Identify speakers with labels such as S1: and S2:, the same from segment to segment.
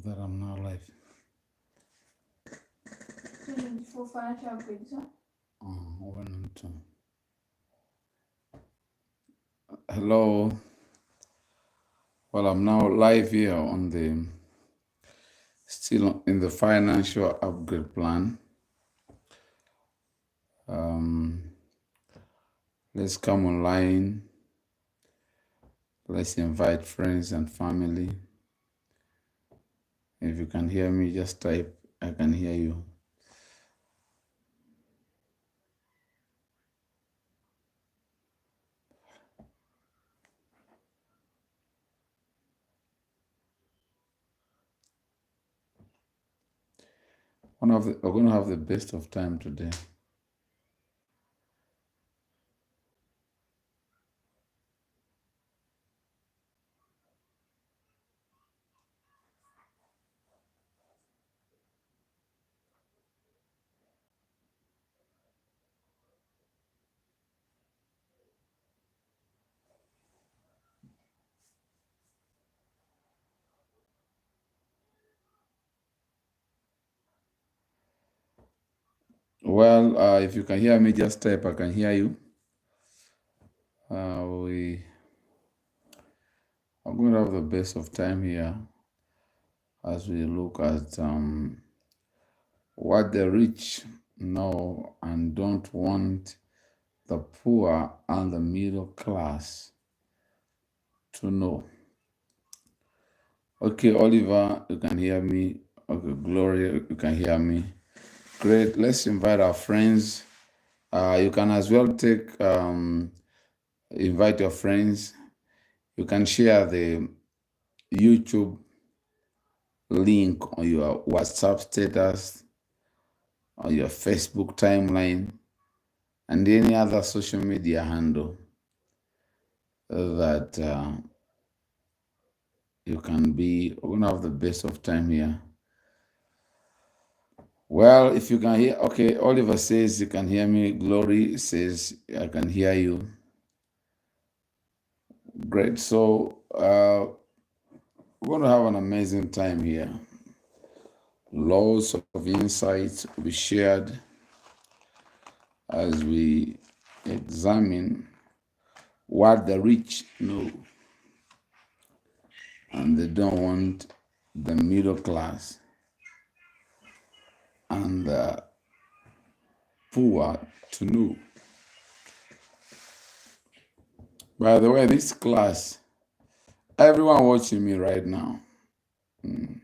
S1: that I'm now live. Hello. Well, I'm now live here on still in the financial upgrade plan. Let's come online. Let's invite friends and family. If you can hear me, just type, I can hear you. We're going to have the best of time today. Well, if you can hear me, just type, I can hear you. We are going to have the best of time here as we look at what the rich know and don't want the poor and the middle class to know. Okay, Oliver, you can hear me. Okay, Gloria, you can hear me. Great. Let's invite our friends. You can as well invite your friends. You can share the YouTube link on your WhatsApp status, on your Facebook timeline, and any other social media handle that you can be. We're going to have the best of time here. Well, if you can hear, okay, Oliver says you can hear me. Glory says I can hear you. Great. So we're going to have an amazing time here. Lots of insights will be shared as we examine what the rich know and they don't want the middle class and the poor to know. By the way, this class, everyone watching me right now, you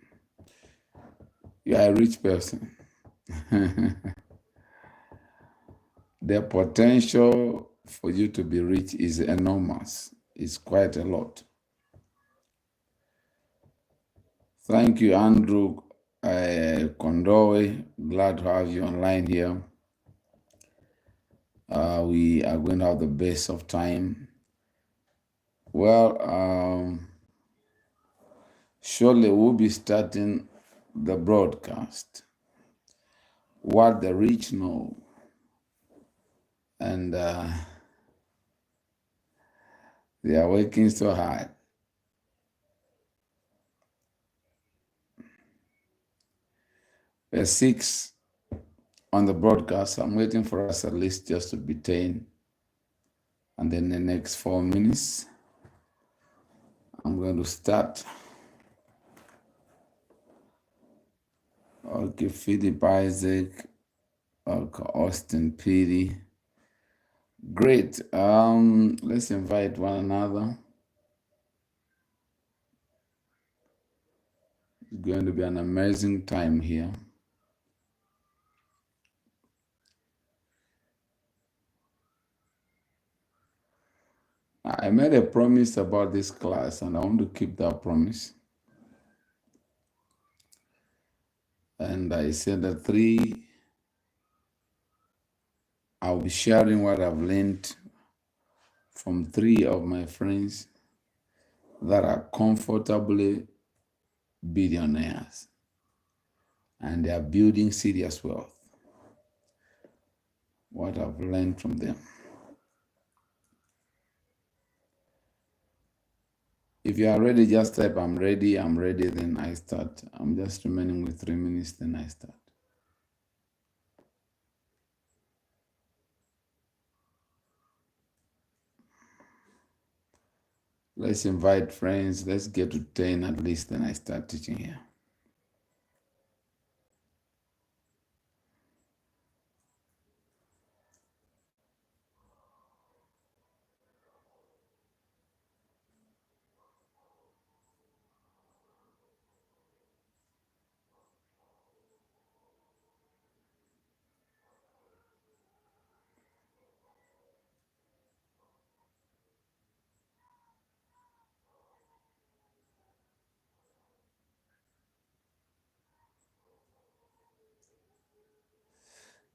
S1: are a rich person. The potential for you to be rich is enormous. It's quite a lot. Thank you, Andrew Kondowe. Glad to have you online here. We are going to have the best of time. Well, surely we'll be starting the broadcast. What the rich know. And they are working so hard. Verse 6 on the broadcast, I'm waiting for us at least just to be 10. And then the next 4 minutes, I'm going to start. Okay, Philip Isaac, okay, Austin Petey. Great. Let's invite one another. It's going to be an amazing time here. I made a promise about this class and I want to keep that promise. And I said that I'll be sharing what I've learned from 3 of my friends that are comfortably billionaires and they are building serious wealth. What I've learned from them. If you are ready, just type I'm ready, then I start. I'm just remaining with 3 minutes, then I start. Let's invite friends. Let's get to 10 at least, then I start teaching here.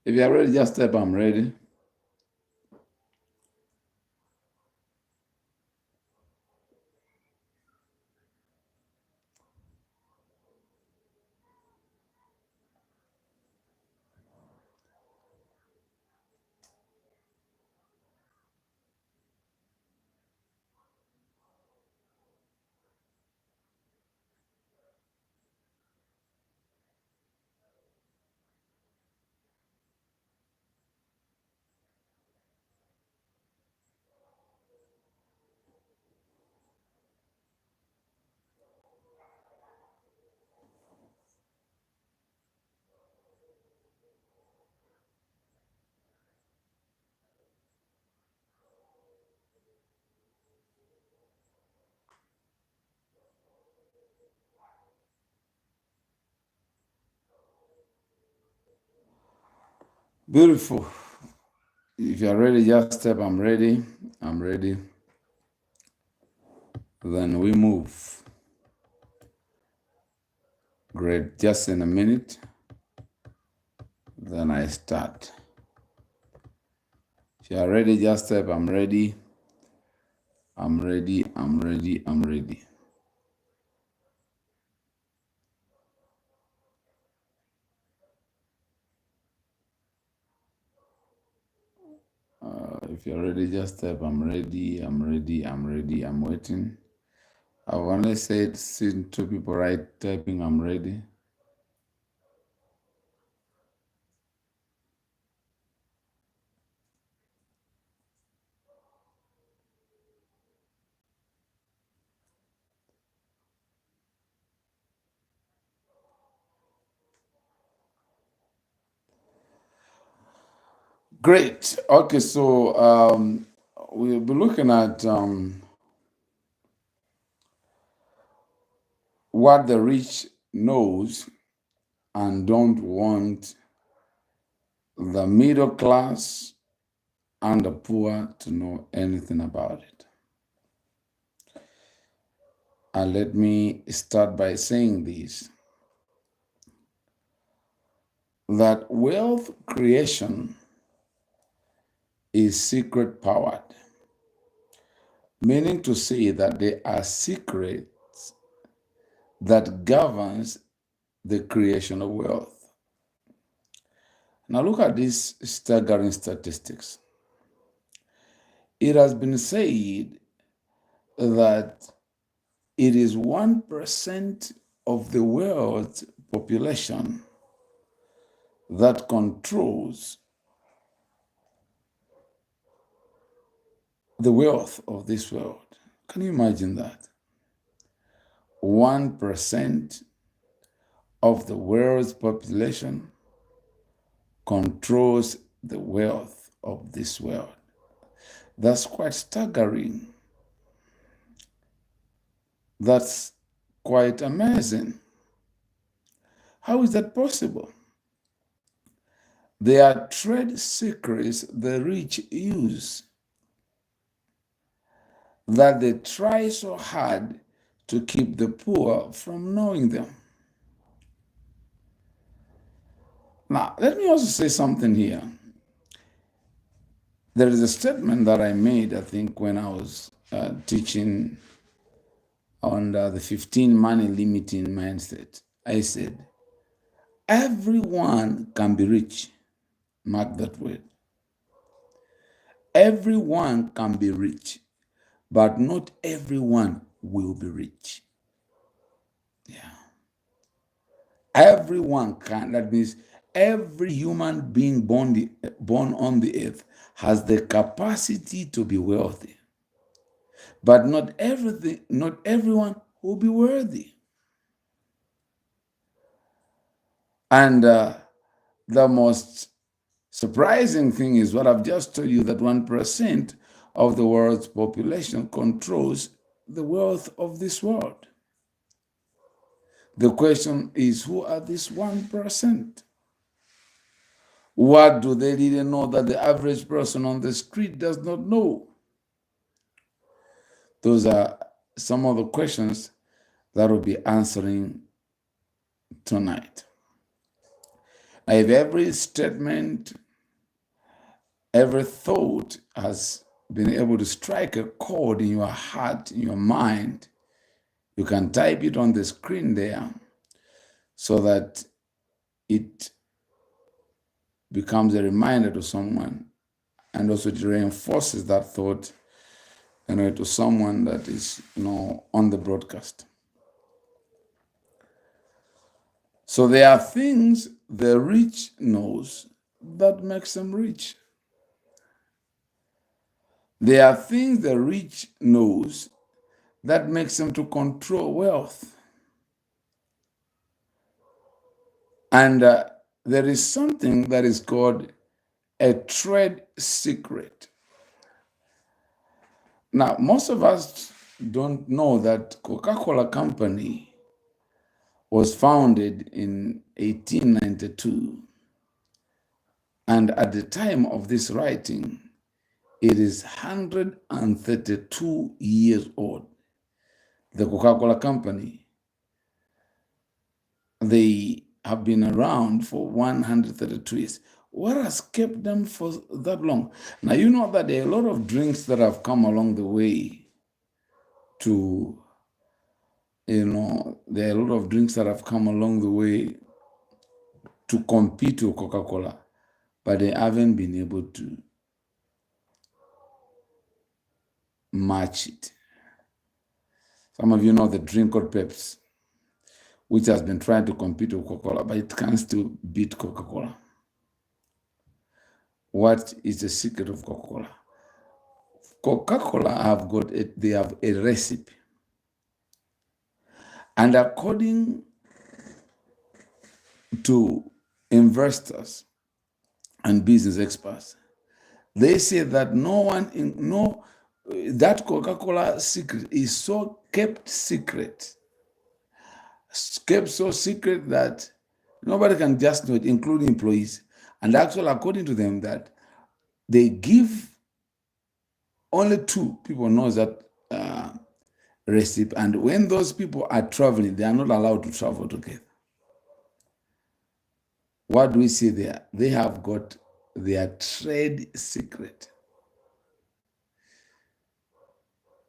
S1: If you are ready, just type I'm ready. Beautiful. If you're ready, just type I'm ready. I'm ready. Then we move. Great. Just in a minute. Then I start. If you're ready, just type I'm ready. I'm ready. I'm ready. I'm ready. If you're ready, just type I'm ready. I'm ready. I'm ready. I'm waiting. I've only seen 2 people typing I'm ready. Great. Okay, so we'll be looking at what the rich knows and don't want the middle class and the poor to know anything about it. And let me start by saying this, that wealth creation is secret powered, meaning to say that there are secrets that governs the creation of wealth. Now look at these staggering statistics. It has been said that it is 1% of the world's population that controls the wealth of this world. Can you imagine that? 1% of the world's population controls the wealth of this world. That's quite staggering. That's quite amazing. How is that possible? There are trade secrets the rich use that they try so hard to keep the poor from knowing them. Now, let me also say something here. There is a statement that I made, I think, when I was teaching on the 15 money limiting mindset. I said, everyone can be rich. Mark that word. Everyone can be rich, but not everyone will be rich. Yeah. Everyone can. That means every human being born on the earth has the capacity to be wealthy. But not everyone will be worthy. And the most surprising thing is what I've just told you, that 1% of the world's population controls the wealth of this world. The question is, who are this 1%? What do they really know that the average person on the street does not know? Those are some of the questions that we'll be answering tonight. If every statement, every thought has been able to strike a chord in your heart, in your mind, you can type it on the screen there so that it becomes a reminder to someone, and also it reinforces that thought, to someone that is, on the broadcast. So there are things the rich knows that makes them rich. There are things the rich knows that makes them to control wealth. And there is something that is called a trade secret. Now, most of us don't know that Coca-Cola Company was founded in 1892. And at the time of this writing, it is 132 years old. The Coca-Cola Company, they have been around for 132 years. What has kept them for that long? Now, you know that there are a lot of drinks that have come along the way to, there are a lot of drinks that have come along the way to compete with Coca-Cola, but they haven't been able to match it. Some of you know the drink called Pepsi, which has been trying to compete with Coca-Cola, but it can't still beat Coca-Cola. What is the secret of Coca-Cola? Coca-Cola they have a recipe. And according to investors and business experts, they say that that Coca-Cola secret is so kept secret that nobody can just know it, including employees. And actually, according to them, that they give only 2 people knows that recipe. And when those people are traveling, they are not allowed to travel together. What do we see there? They have got their trade secret.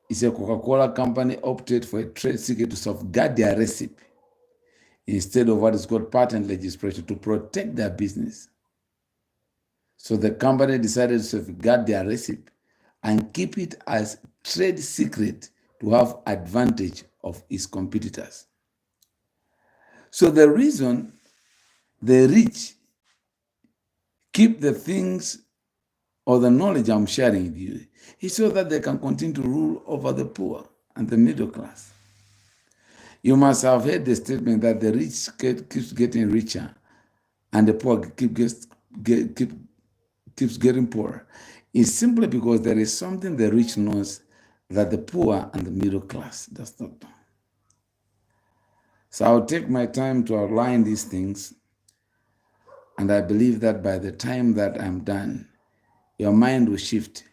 S1: It's a Coca-Cola company opted for a trade secret to safeguard their recipe instead of what is called patent legislation to protect their business. So the company decided to safeguard their recipe and keep it as trade secret to have advantage of its competitors. So the reason the rich keep the things or the knowledge I'm sharing with you is so that they can continue to rule over the poor and the middle class. You must have heard the statement that the rich keeps getting richer and the poor keeps getting poorer. It's simply because there is something the rich knows that the poor and the middle class does not know. So I'll take my time to outline these things, and I believe that by the time that I'm done, your mind will shift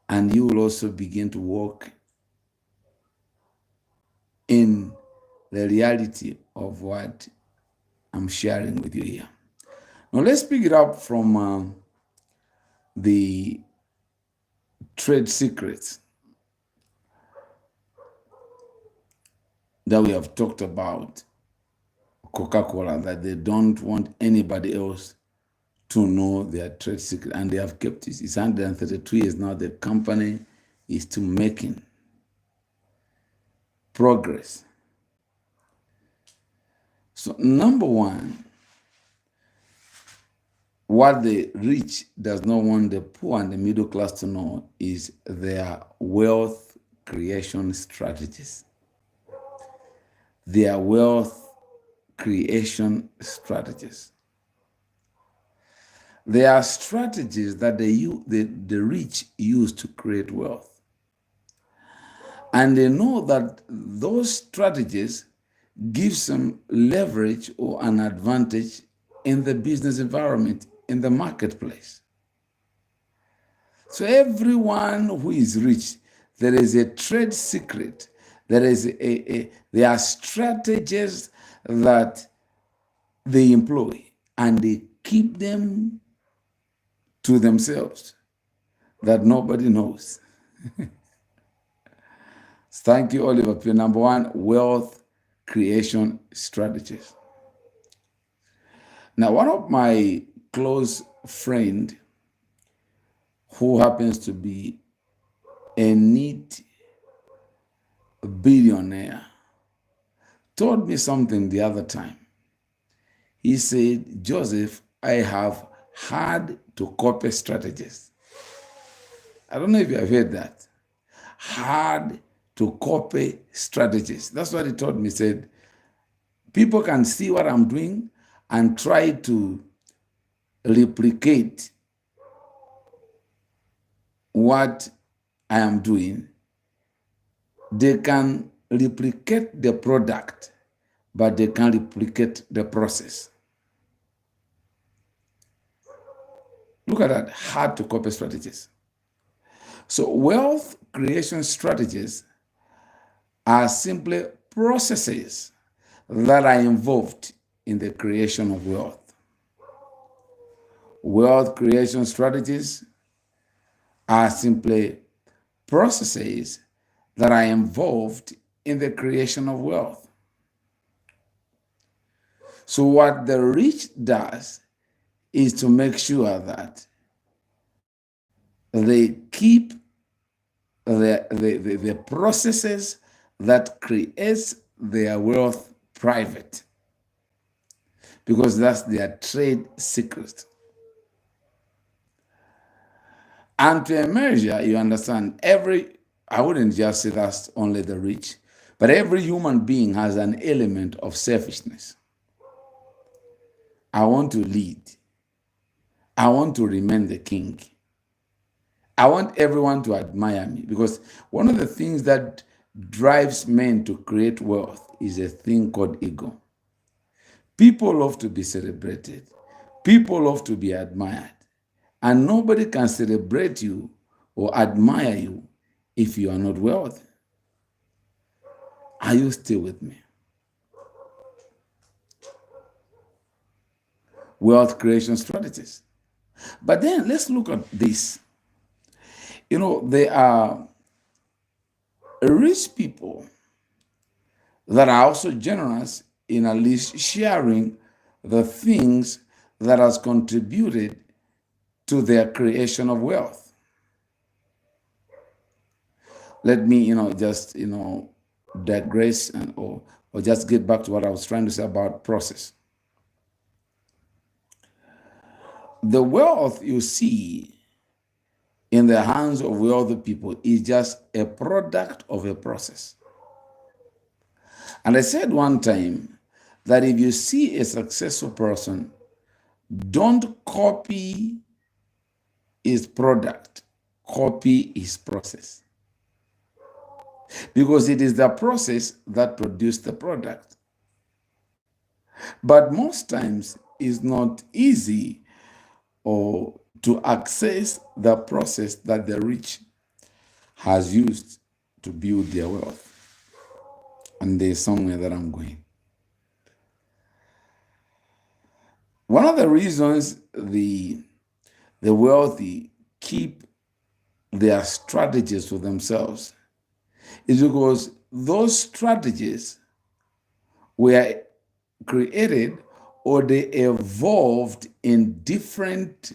S1: and you will also begin to walk in the reality of what I'm sharing with you here. Now let's pick it up from the trade secrets that we have talked about Coca-Cola, that they don't want anybody else to know their trade secret, and they have kept it. It's 132 years now. The company is still making progress. So, number one, what the rich does not want the poor and the middle class to know is their wealth creation strategies. Their wealth creation strategies. There are strategies that the rich use to create wealth. And they know that those strategies give them leverage or an advantage in the business environment, in the marketplace. So everyone who is rich, there is a trade secret. There are strategies that they employ, and they keep them to themselves that nobody knows. Thank you, Oliver. Number one, wealth creation strategies. Now, one of my close friend, who happens to be a neat billionaire, told me something the other time. He said, Joseph, I have hard to copy strategies. I don't know if you have heard that. Hard to copy strategies. That's what he told me. He said, people can see what I'm doing and try to replicate what I am doing. They can replicate the product, but they can't replicate the process. Look at that, hard to copy strategies. So wealth creation strategies are simply processes that are involved in the creation of wealth. Wealth creation strategies are simply processes that are involved in the creation of wealth. So what the rich does is to make sure that they keep the processes that creates their wealth private, because that's their trade secret. And to a measure, you understand, I wouldn't just say that's only the rich, but every human being has an element of selfishness. I want to lead. I want to remain the king. I want everyone to admire me, because one of the things that drives men to create wealth is a thing called ego. People love to be celebrated. People love to be admired. And nobody can celebrate you or admire you if you are not wealthy. Are you still with me? Wealth creation strategies. But then let's look at this. There are rich people that are also generous in at least sharing the things that has contributed to their creation of wealth. Let me, just, digress or just get back to what I was trying to say about process. The wealth you see in the hands of wealthy people is just a product of a process. And I said one time that if you see a successful person, don't copy his product, copy his process. Because it is the process that produced the product. But most times it's not easy or to access the process that the rich has used to build their wealth. And there's somewhere that I'm going. One of the reasons the wealthy keep their strategies for themselves is because those strategies were created or they evolved in different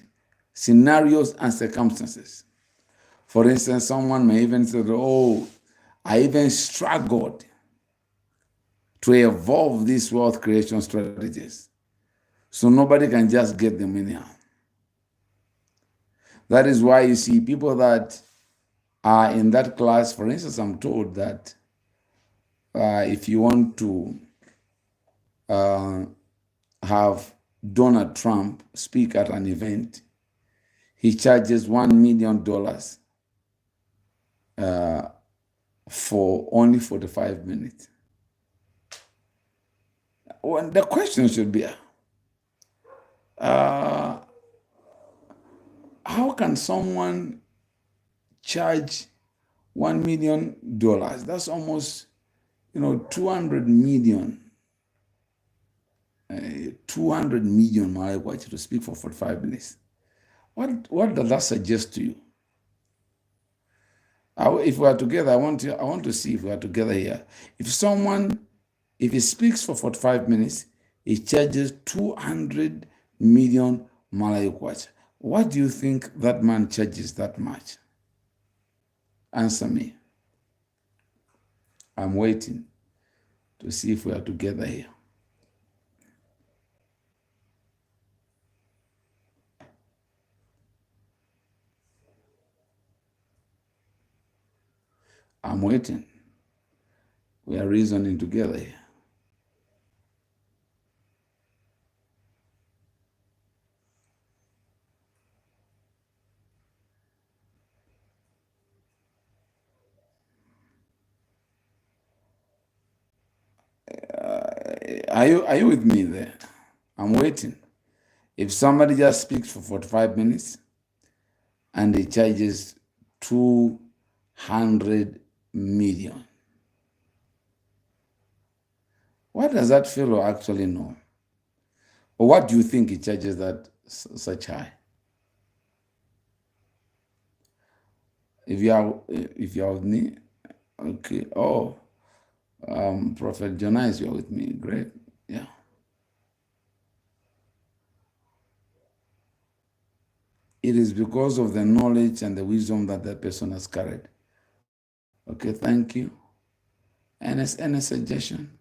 S1: scenarios and circumstances. For instance, someone may even say, I even struggled to evolve these wealth creation strategies. So nobody can just get them anyhow. That is why you see people that are in that class. For instance, I'm told that if you want to have Donald Trump speak at an event, he charges $1 million for only 45 minutes. Well, the question should be, how can someone charge $1 million? That's almost, 200 million. 200 million to speak for 45 minutes. What does that suggest to you? If we are together, I want to see if we are together here. If he speaks for 45 minutes, he charges 200 million Malawi kwacha. What do you think that man charges that much? Answer me. I'm waiting to see if we are together here. I'm waiting. We are reasoning together here. Are you with me there? I'm waiting. If somebody just speaks for 45 minutes and he charges 200 million, what does that fellow actually know? Or what do you think he charges that such high? If you are with me, okay. Oh, Prophet Jonas, you're with me. Great. Yeah. It is because of the knowledge and the wisdom that that person has carried. Okay, thank you. Any suggestion?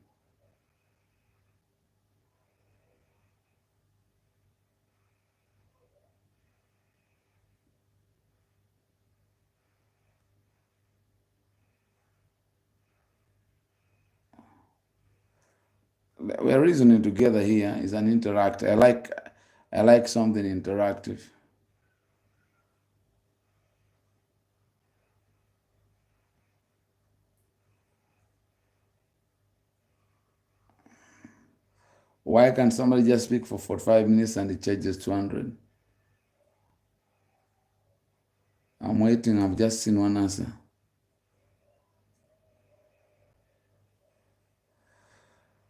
S1: We're reasoning together here. Is an interactive. I like something interactive. Why can somebody just speak for 45 minutes and it charges 200? I'm waiting. I've just seen one answer.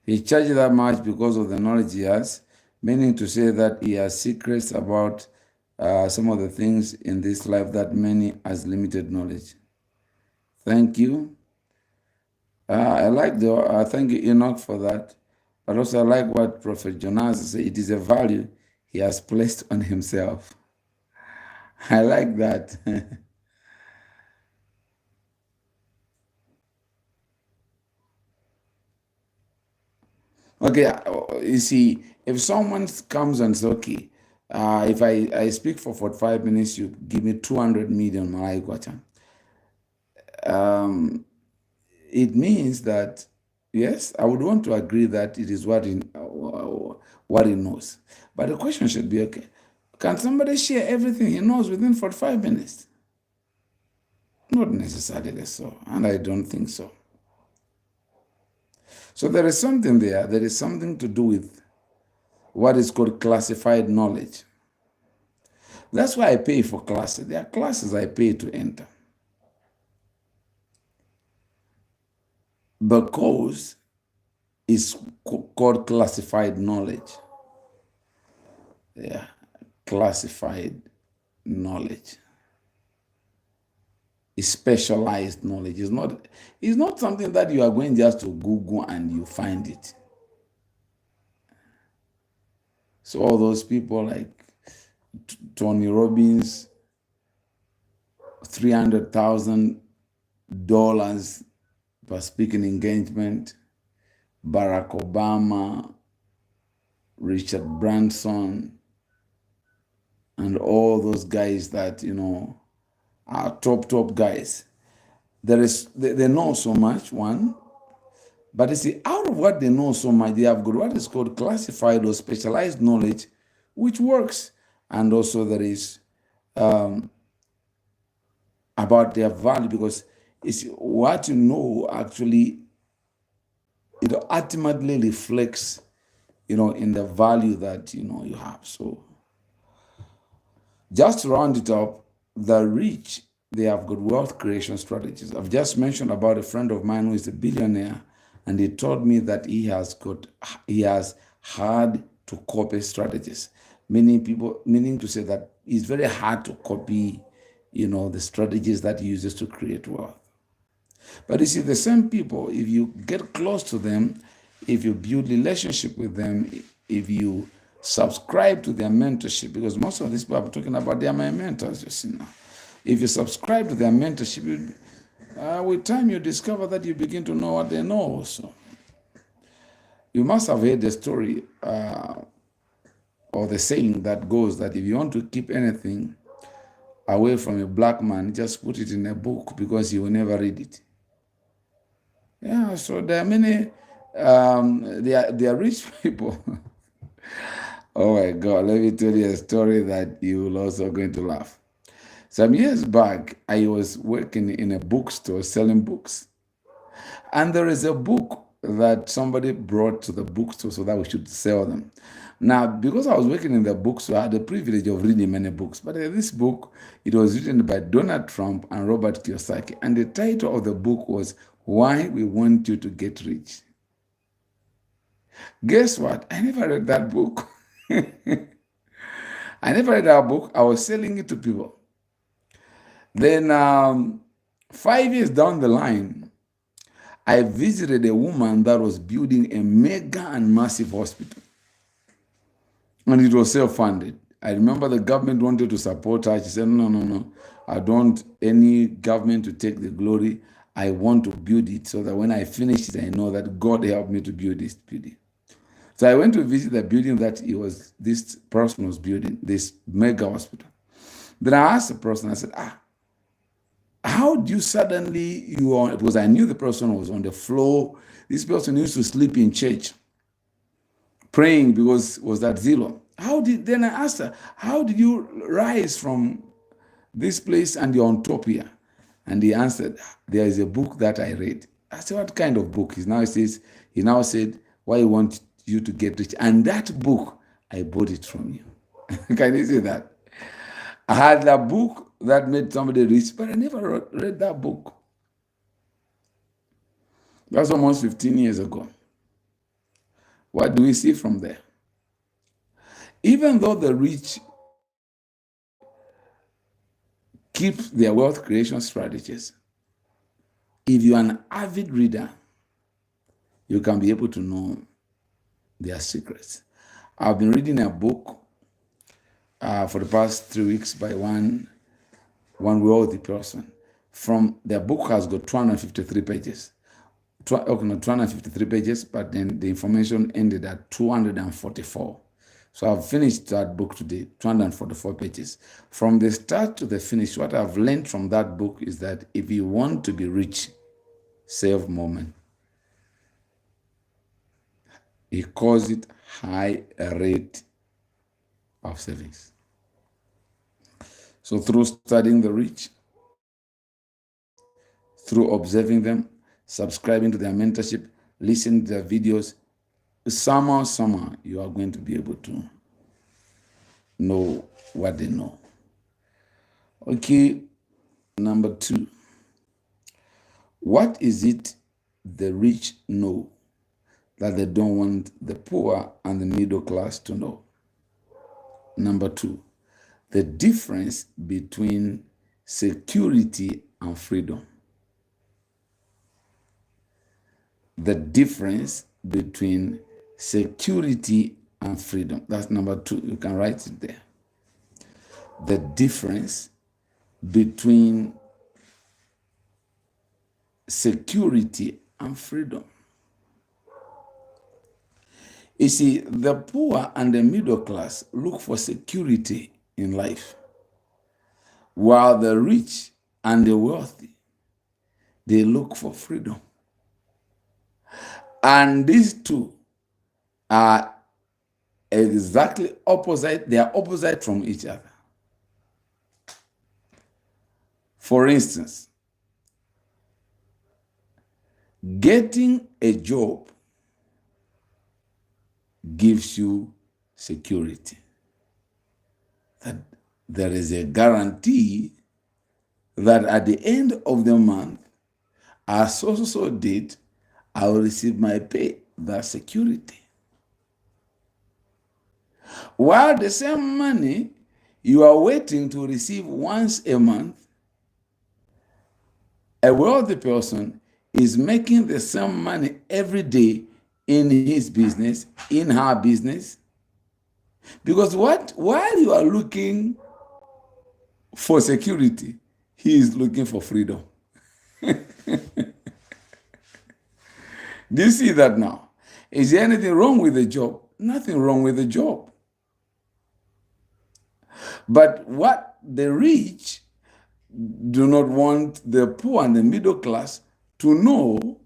S1: He charges that much because of the knowledge he has, meaning to say that he has secrets about some of the things in this life that many has limited knowledge. Thank you. I thank you, Enoch, for that. But also I like what Prophet Jonas said. It is a value he has placed on himself. I like that. Okay, you see, if someone comes and says, okay, if I speak for 45 minutes, you give me 200 million Malai kwacha. It means that, yes, I would want to agree that it is what he knows. But the question should be, okay, can somebody share everything he knows within 45 minutes? Not necessarily so, and I don't think so. So there is something there. There is something to do with what is called classified knowledge. That's why I pay for classes. There are classes I pay to enter. The course is called classified knowledge. Yeah, classified knowledge. It's specialized knowledge. It's not something that you are going just to Google and you find it. So all those people like Tony Robbins, $300,000 per speaking engagement, Barack Obama, Richard Branson, and all those guys that, are top guys. They know so much, one, but you see, out of what they know so much, they have got what is called classified or specialized knowledge, which works. And also there is about their value, because it's what you know actually, it ultimately reflects, in the value that you have. So just to round it up, the rich, they have good wealth creation strategies. I've just mentioned about a friend of mine who is a billionaire, and he told me that he has hard to copy strategies. Meaning to say that it's very hard to copy, the strategies that he uses to create wealth. But you see, the same people, if you get close to them, if you build relationship with them, if you subscribe to their mentorship, because most of these people I'm talking about, they are my mentors, you see now. If you subscribe to their mentorship, with time you discover that you begin to know what they know also. You must have heard the story or the saying that goes that if you want to keep anything away from a black man, just put it in a book, because he will never read it. Yeah, so there are many, they are rich people. Oh my God, let me tell you a story that you will also going to laugh. Some years back, I was working in a bookstore selling books. And there is a book that somebody brought to the bookstore so that we should sell them. Now, because I was working in the bookstore, I had the privilege of reading many books. But this book, it was written by Donald Trump and Robert Kiyosaki. And the title of the book was Why We Want You to Get Rich. Guess what? I never read that book. I never read that book. I was selling it to people. Then 5 years down the line, I visited a woman that was building a mega and massive hospital. And it was self-funded. I remember the government wanted to support her. She said, no. I don't want any government to take the glory. I want to build it so that when I finish it, I know that God helped me to build this building. So I went to visit the building that this person was building, this mega hospital. Then I asked the person, I said, how do you suddenly, because I knew the person was on the floor. This person used to sleep in church, praying because was that zero. Then I asked her, how did you rise from this place and you're on top here? And he answered, there is a book that I read. I said, what kind of book? He now said, why I want you to get rich. And that book, I bought it from you. Can you see that? I had a book that made somebody rich, but I never read that book. That's almost 15 years ago. What do we see from there? Even though the rich keep their wealth creation strategies, if you're an avid reader, you can be able to know their secrets. I've been reading a book for the past 3 weeks by one wealthy person. Their book has got 253 pages. 253 pages, but then the information ended at 244. So I've finished that book today, 244 pages. From the start to the finish, what I've learned from that book is that if you want to be rich, save moment. He calls it high rate of savings. So through studying the rich, through observing them, subscribing to their mentorship, listening to their videos, somehow, you are going to be able to know what they know. Okay, number 2. What is it the rich know that they don't want the poor and the middle class to know? Number 2, the difference between security and freedom. The difference between security and freedom. That's number 2. You can write it there. The difference between security and freedom. You see, the poor and the middle class look for security in life, while the rich and the wealthy, they look for freedom. And these two are exactly opposite. They are opposite from each other. For instance, getting a job gives you security. That there is a guarantee that at the end of the month, as so did, I will receive my pay. That's security. While the same money you are waiting to receive once a month, a wealthy person is making the same money every day in his business, in her business. Because while you are looking for security, he is looking for freedom. Do you see that now? Is there anything wrong with the job? Nothing wrong with the job. But what the rich do not want the poor and the middle class to know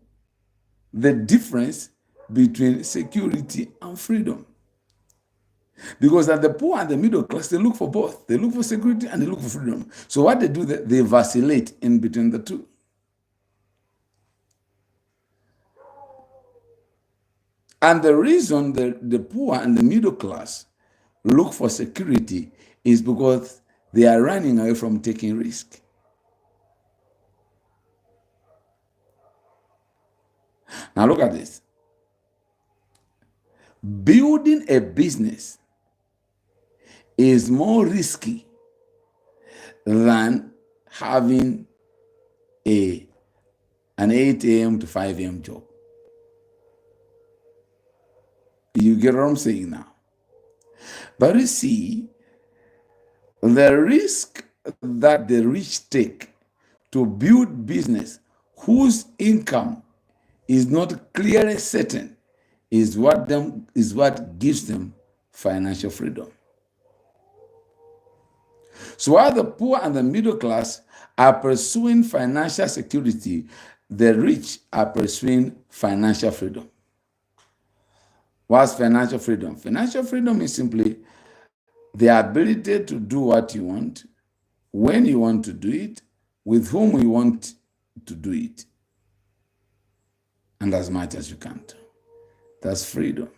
S1: the difference between security and freedom. Because at the poor and the middle class, they look for both. They look for security and they look for freedom. So what they do, they vacillate in between the two. And the reason the poor and the middle class look for security is because they are running away from taking risk. Now look at this. Building a business is more risky than having an 8 a.m. to 5 a.m. job. You get what I'm saying now? But you see, the risk that the rich take to build business whose income is not clearly certain is what gives them financial freedom. So while the poor and the middle class are pursuing financial security, the rich are pursuing financial freedom. What's financial freedom? Financial freedom is simply the ability to do what you want, when you want to do it, with whom you want to do it, and as much as you can. That's freedom.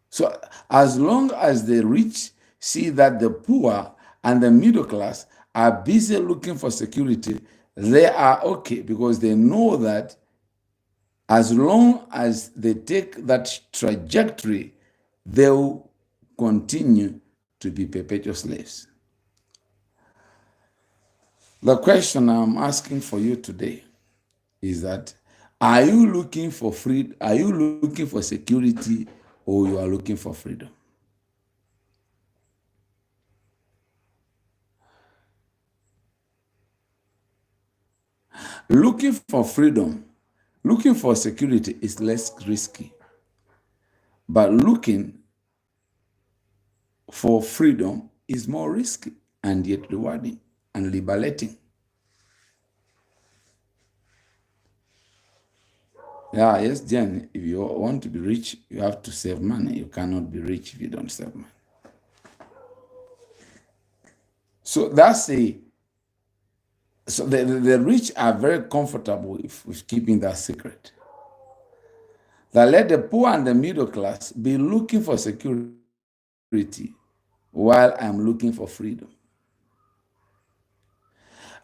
S1: So as long as the rich see that the poor and the middle class are busy looking for security, they are okay because they know that as long as they take that trajectory, they'll continue to be perpetual slaves. The question I'm asking for you today is that, are you looking for freedom? Are you looking for security, or you are looking for freedom? Looking for freedom, looking for security is less risky. But looking for freedom is more risky and yet rewarding and liberating. Yeah, yes, Jen, if you want to be rich, you have to save money. You cannot be rich if you don't save money. So the rich are very comfortable with keeping that secret. That let the poor and the middle class be looking for security while I'm looking for freedom.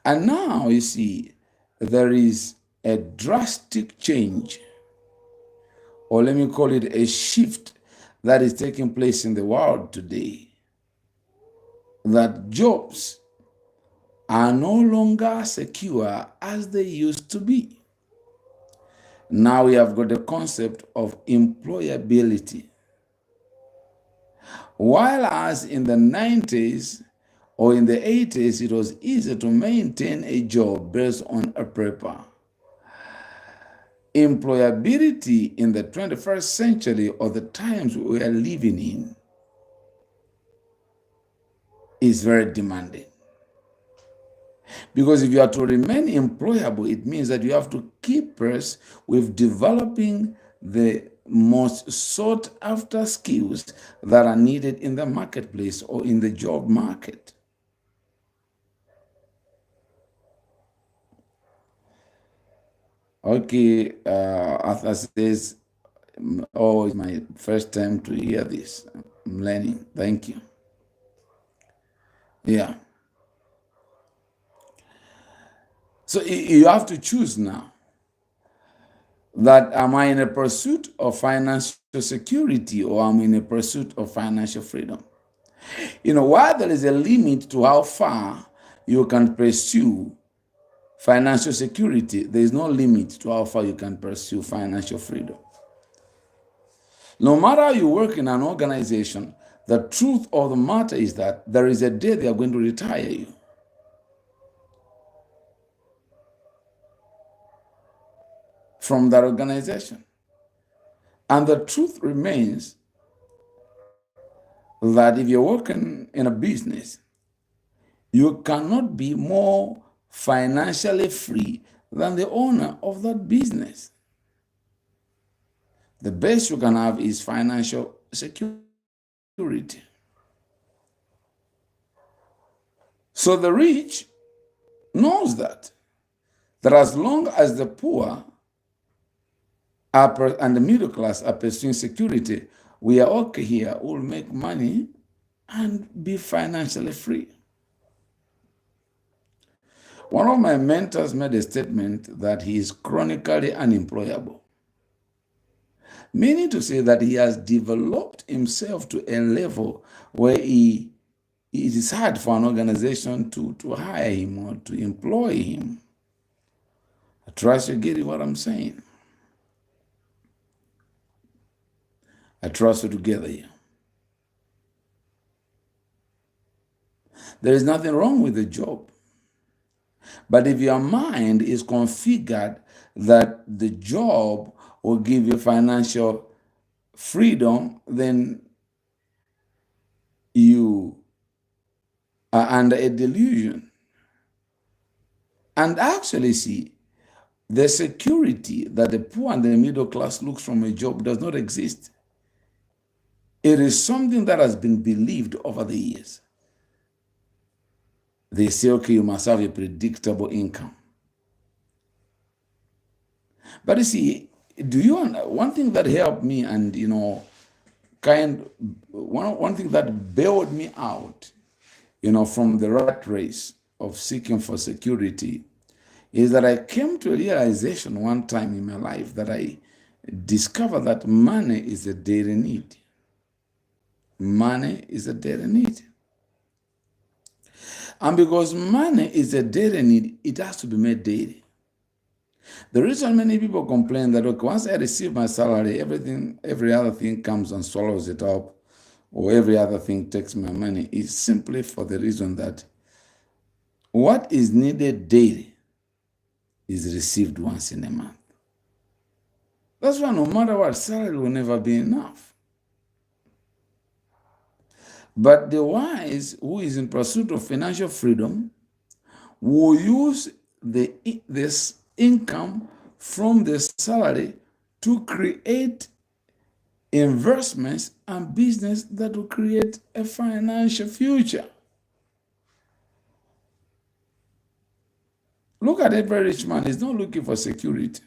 S1: And now you see, there is a drastic change, or let me call it a shift, that is taking place in the world today. That jobs are no longer secure as they used to be. Now we have got the concept of employability. While as in the 90s or in the 80s, it was easy to maintain a job based on a paper. employability in the 21st century or the times we are living in is very demanding. Because if you are to remain employable, it means that you have to keep pace with developing the most sought after skills that are needed in the marketplace or in the job market. Okay, Arthur says, oh, it's my first time to hear this. I'm learning. Thank you. Yeah. So you have to choose now that am I in a pursuit of financial security or am I in a pursuit of financial freedom? While there is a limit to how far you can pursue financial security, there is no limit to how far you can pursue financial freedom. No matter how you work in an organization, the truth of the matter is that there is a day they are going to retire you. From that organization. And the truth remains that if you're working in a business, you cannot be more financially free than the owner of that business. The best you can have is financial security. So the rich knows that as long as the poor and the middle class are pursuing security, we are okay here, we'll make money and be financially free. One of my mentors made a statement that he is chronically unemployable, meaning to say that he has developed himself to a level where it is hard for an organization to hire him or to employ him. I trust you get what I'm saying. I trust you together here. There is nothing wrong with the job. But if your mind is configured that the job will give you financial freedom, then you are under a delusion. And actually, see, the security that the poor and the middle class looks from a job does not exist. It is something that has been believed over the years. They say, okay, you must have a predictable income. But you see, one thing that helped me and, one thing that bailed me out, from the rat race of seeking for security is that I came to a realization one time in my life that I discovered that money is a daily need. Money is a daily need. And because money is a daily need, it has to be made daily. The reason many people complain that, okay, once I receive my salary, every other thing comes and swallows it up, or every other thing takes my money, is simply for the reason that what is needed daily is received once in a month. That's why no matter what, salary will never be enough. But the wise who is in pursuit of financial freedom will use this income from the salary to create investments and business that will create a financial future. Look at every rich man, he's not looking for security.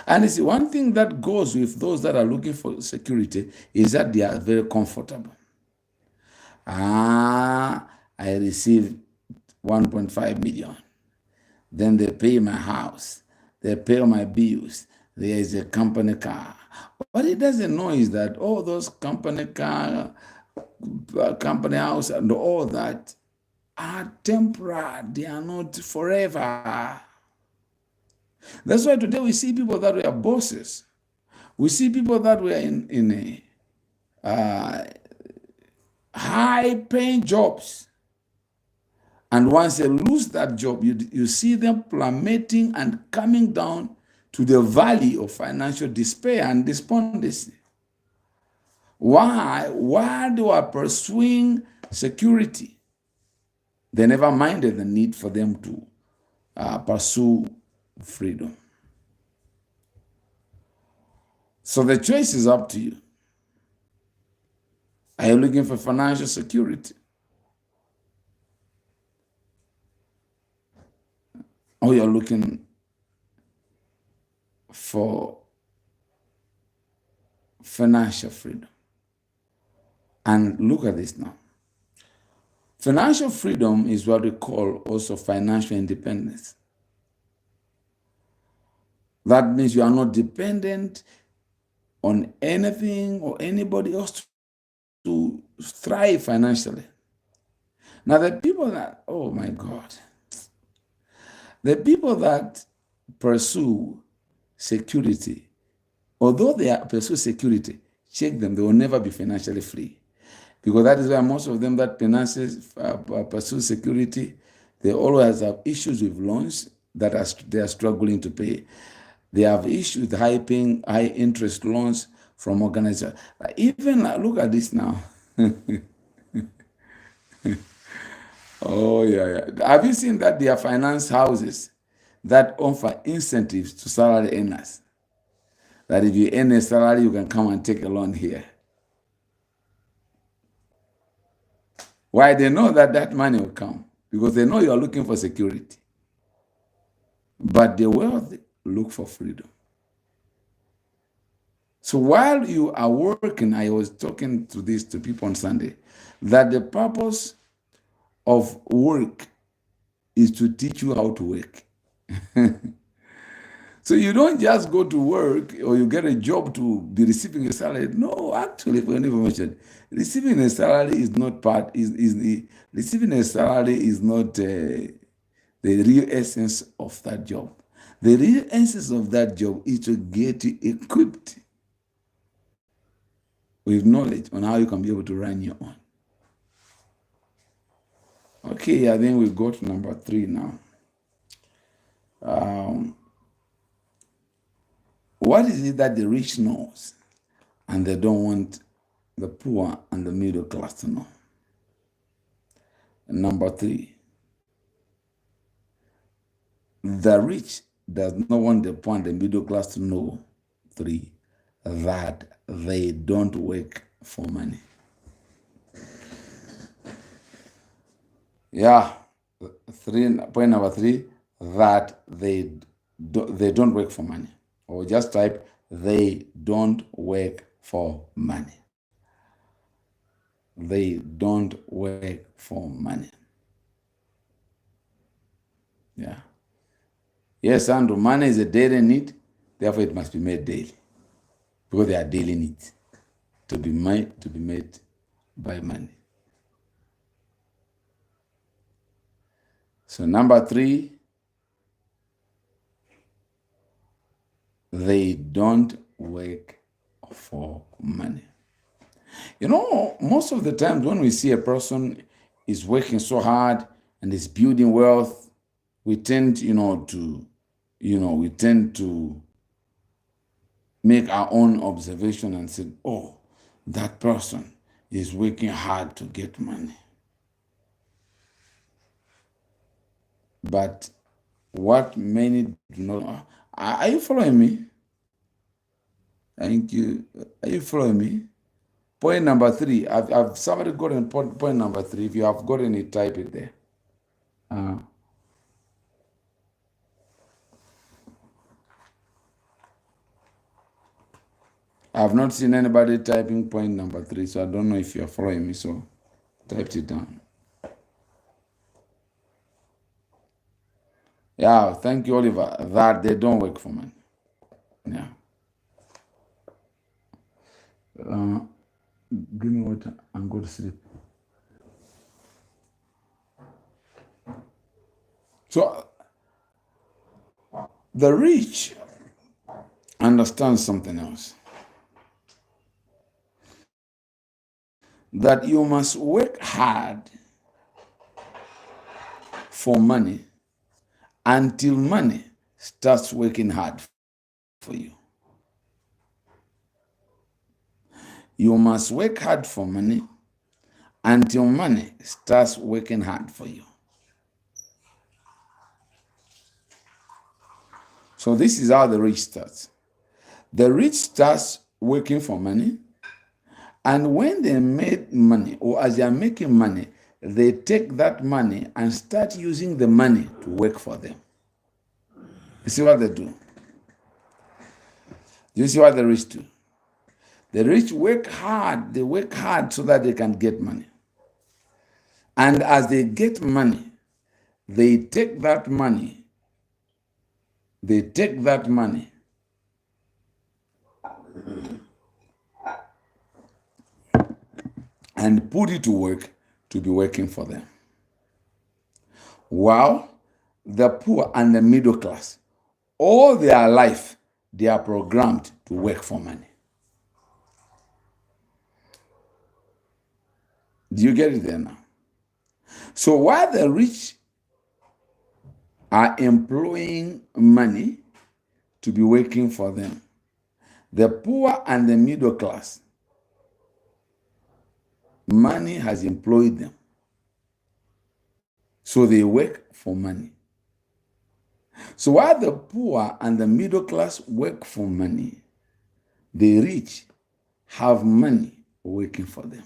S1: And it's one thing that goes with those that are looking for security is that they are very comfortable. I receive 1.5 million. Then they pay my house. They pay my bills. There is a company car. What he doesn't know is that all those company car, company house, and all that are temporary. They are not forever. That's why today we see people that were bosses. We see people that were in high-paying jobs. And once they lose that job, you see them plummeting and coming down to the valley of financial despair and despondency. Why? While they were pursuing security, they never minded the need for them to pursue freedom. So the choice is up to you. Are you looking for financial security? Or you're looking for financial freedom? And look at this now. Financial freedom is what we call also financial independence. That means you are not dependent on anything or anybody else to thrive financially. Now, the people that, oh my God, the people that pursue security, although they pursue security, check them, they will never be financially free. Because that is why most of them that pursue security, they always have issues with loans that they are struggling to pay. They have issues with high interest loans from organizations. Even look at this now. Oh, yeah. Have you seen that they are finance houses that offer incentives to salary earners? That if you earn a salary, you can come and take a loan here. Why? They know that money will come because they know you are looking for security. But the wealthy look for freedom. So while you are working, I was talking to people on Sunday, that the purpose of work is to teach you how to work. So you don't just go to work or you get a job to be receiving a salary. No, actually, for information, receiving a salary is not receiving a salary is not the real essence of that job. The real essence of that job is to get you equipped with knowledge on how you can be able to run your own. Okay, I think we go to number 3 now. What is it that the rich knows and they don't want the poor and the middle class to know? And number 3, the rich does not want the poor and the middle class to know, 3, that they don't work for money. Yeah, point number 3, that they don't work for money. Or just type, they don't work for money. They don't work for money. Yeah. Yes, Andrew, money is a daily need, therefore it must be made daily. Because they are daily needs to be made by money. So number 3, they don't work for money. You know, most of the times when we see a person is working so hard and is building wealth, we tend, to make our own observation and say, oh, that person is working hard to get money. But what many do not, are you following me? Thank you. Are you following me? Point number 3. I've somebody got in point number 3. If you have gotten it, type it there. I've not seen anybody typing point number 3, so I don't know if you're following me. So typed it down. Yeah, thank you, Oliver. That they don't work for money. Yeah. Give me water and go to sleep. So the rich understand something else. That you must work hard for money until money starts working hard for you. You must work hard for money until money starts working hard for you. So this is how the rich starts. The rich starts working for money, and when they make money, or as they are making money, they take that money and start using the money to work for them. You see what they do? You see what the rich do? The rich work hard. They work hard so that they can get money. And as they get money, they take that money. And put it to work to be working for them. While the poor and the middle class, all their life, they are programmed to work for money. Do you get it there now? So while the rich are employing money to be working for them, the poor and the middle class, money has employed them. So they work for money. So while the poor and the middle class work for money, the rich have money working for them.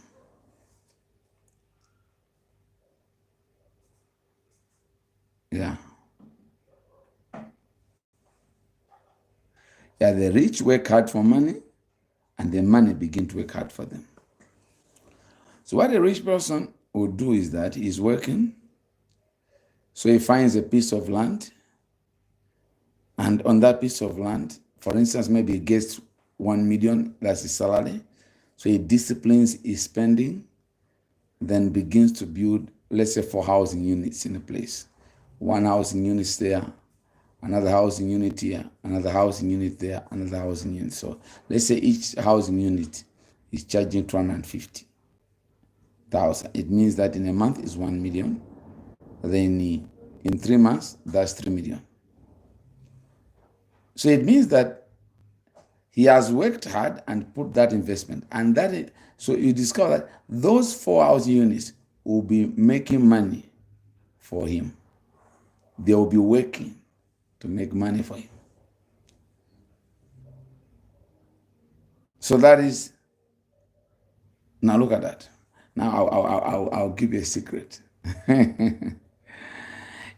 S1: Yeah. Yeah, the rich work hard for money, and the money begin to work hard for them. So what a rich person will do is that he's working, so he finds a piece of land, and on that piece of land, for instance, maybe he gets 1 million, that's his salary, so he disciplines his spending, then begins to build, let's say, 4 housing units in a place. 1 housing unit there, another housing unit here, another housing unit there, another housing unit. So let's say each housing unit is charging 250,000. It means that in a month is 1 million. Then in 3 months, that's 3 million. So it means that he has worked hard and put that investment. And so you discover that those 4 housing units will be making money for him. They will be working to make money for him. So that is, now look at that. Now I'll give you a secret.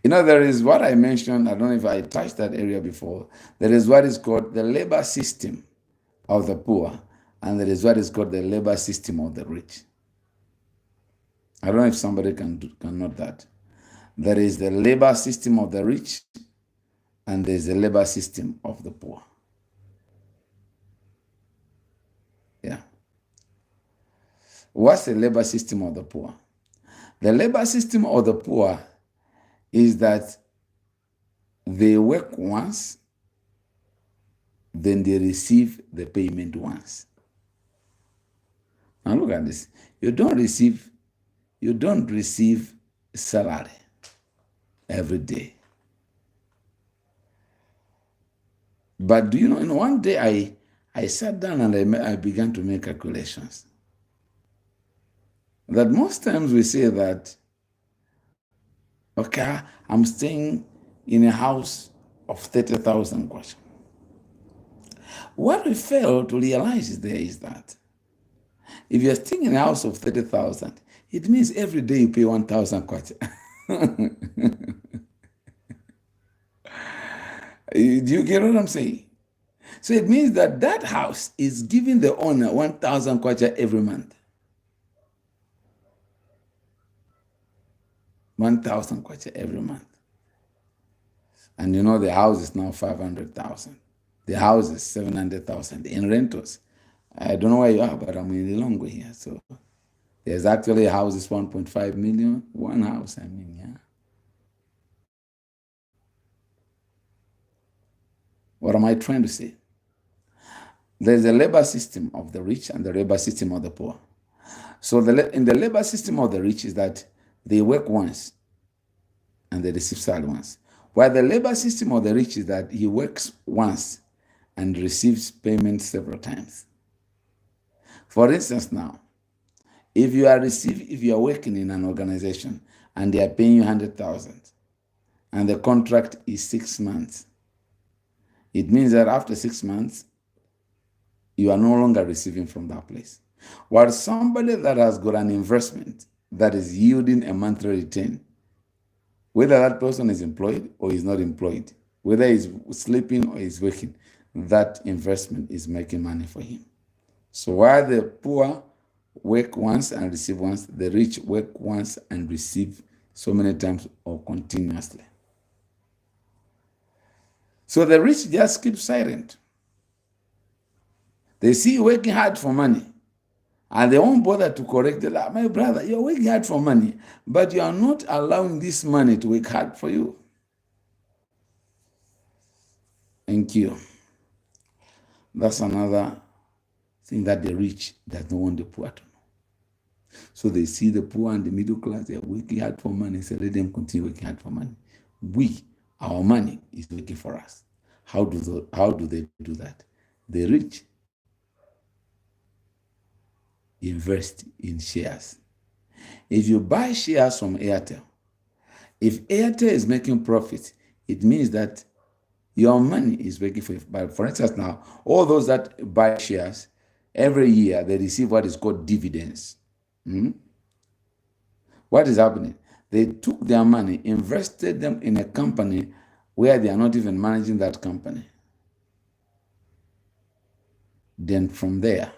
S1: There is what I mentioned, I don't know if I touched that area before. There is what is called the labor system of the poor, and there is what is called the labor system of the rich. I don't know if somebody can note that. There is the labor system of the rich, and there is the labor system of the poor. Yeah. What's the labor system of the poor? The labor system of the poor is that they work once, then they receive the payment once. Now look at this. You don't receive salary every day. But do you know, in one day I sat down and I began to make calculations. That most times we say that, okay, I'm staying in a house of 30,000 kwacha. What we fail to realize is that if you're staying in a house of 30,000, it means every day you pay 1,000 kwacha. Do you get what I'm saying? So it means that house is giving the owner 1,000 kwacha every month. 1,000 kwacha every month. And the house is now 500,000. The house is 700,000 in rentals. I don't know where you are, but I'm in Lilongwe here. So there's actually a house is 1.5 million. One house, yeah. What am I trying to say? There's a labor system of the rich and the labor system of the poor. So in the labor system of the rich is that they work once, and they receive salary once. While the labor system of the rich is that he works once and receives payment several times. For instance, now, if you are working in an organization and they are paying you 100,000 and the contract is 6 months, it means that after 6 months, you are no longer receiving from that place. While somebody that has got an investment that is yielding a monthly return, whether that person is employed or is not employed, whether he's sleeping or he's waking, that investment is making money for him. So while the poor work once and receive once, the rich work once and receive so many times or continuously. So the rich just keep silent. They see you working hard for money, and they won't bother to correct it. Like, my brother, you're working hard for money, but you are not allowing this money to work hard for you. Thank you. That's another thing that the rich does not want the poor to know. So they see the poor and the middle class, they're working hard for money, so let them continue working hard for money. Our money is working for us. How do they do that? The rich invest in shares. If you buy shares from Airtel, if Airtel is making profit, it means that your money is working for you. But for instance, now, all those that buy shares, every year they receive what is called dividends. What is happening? They took their money, invested them in a company where they are not even managing that company. Then from there,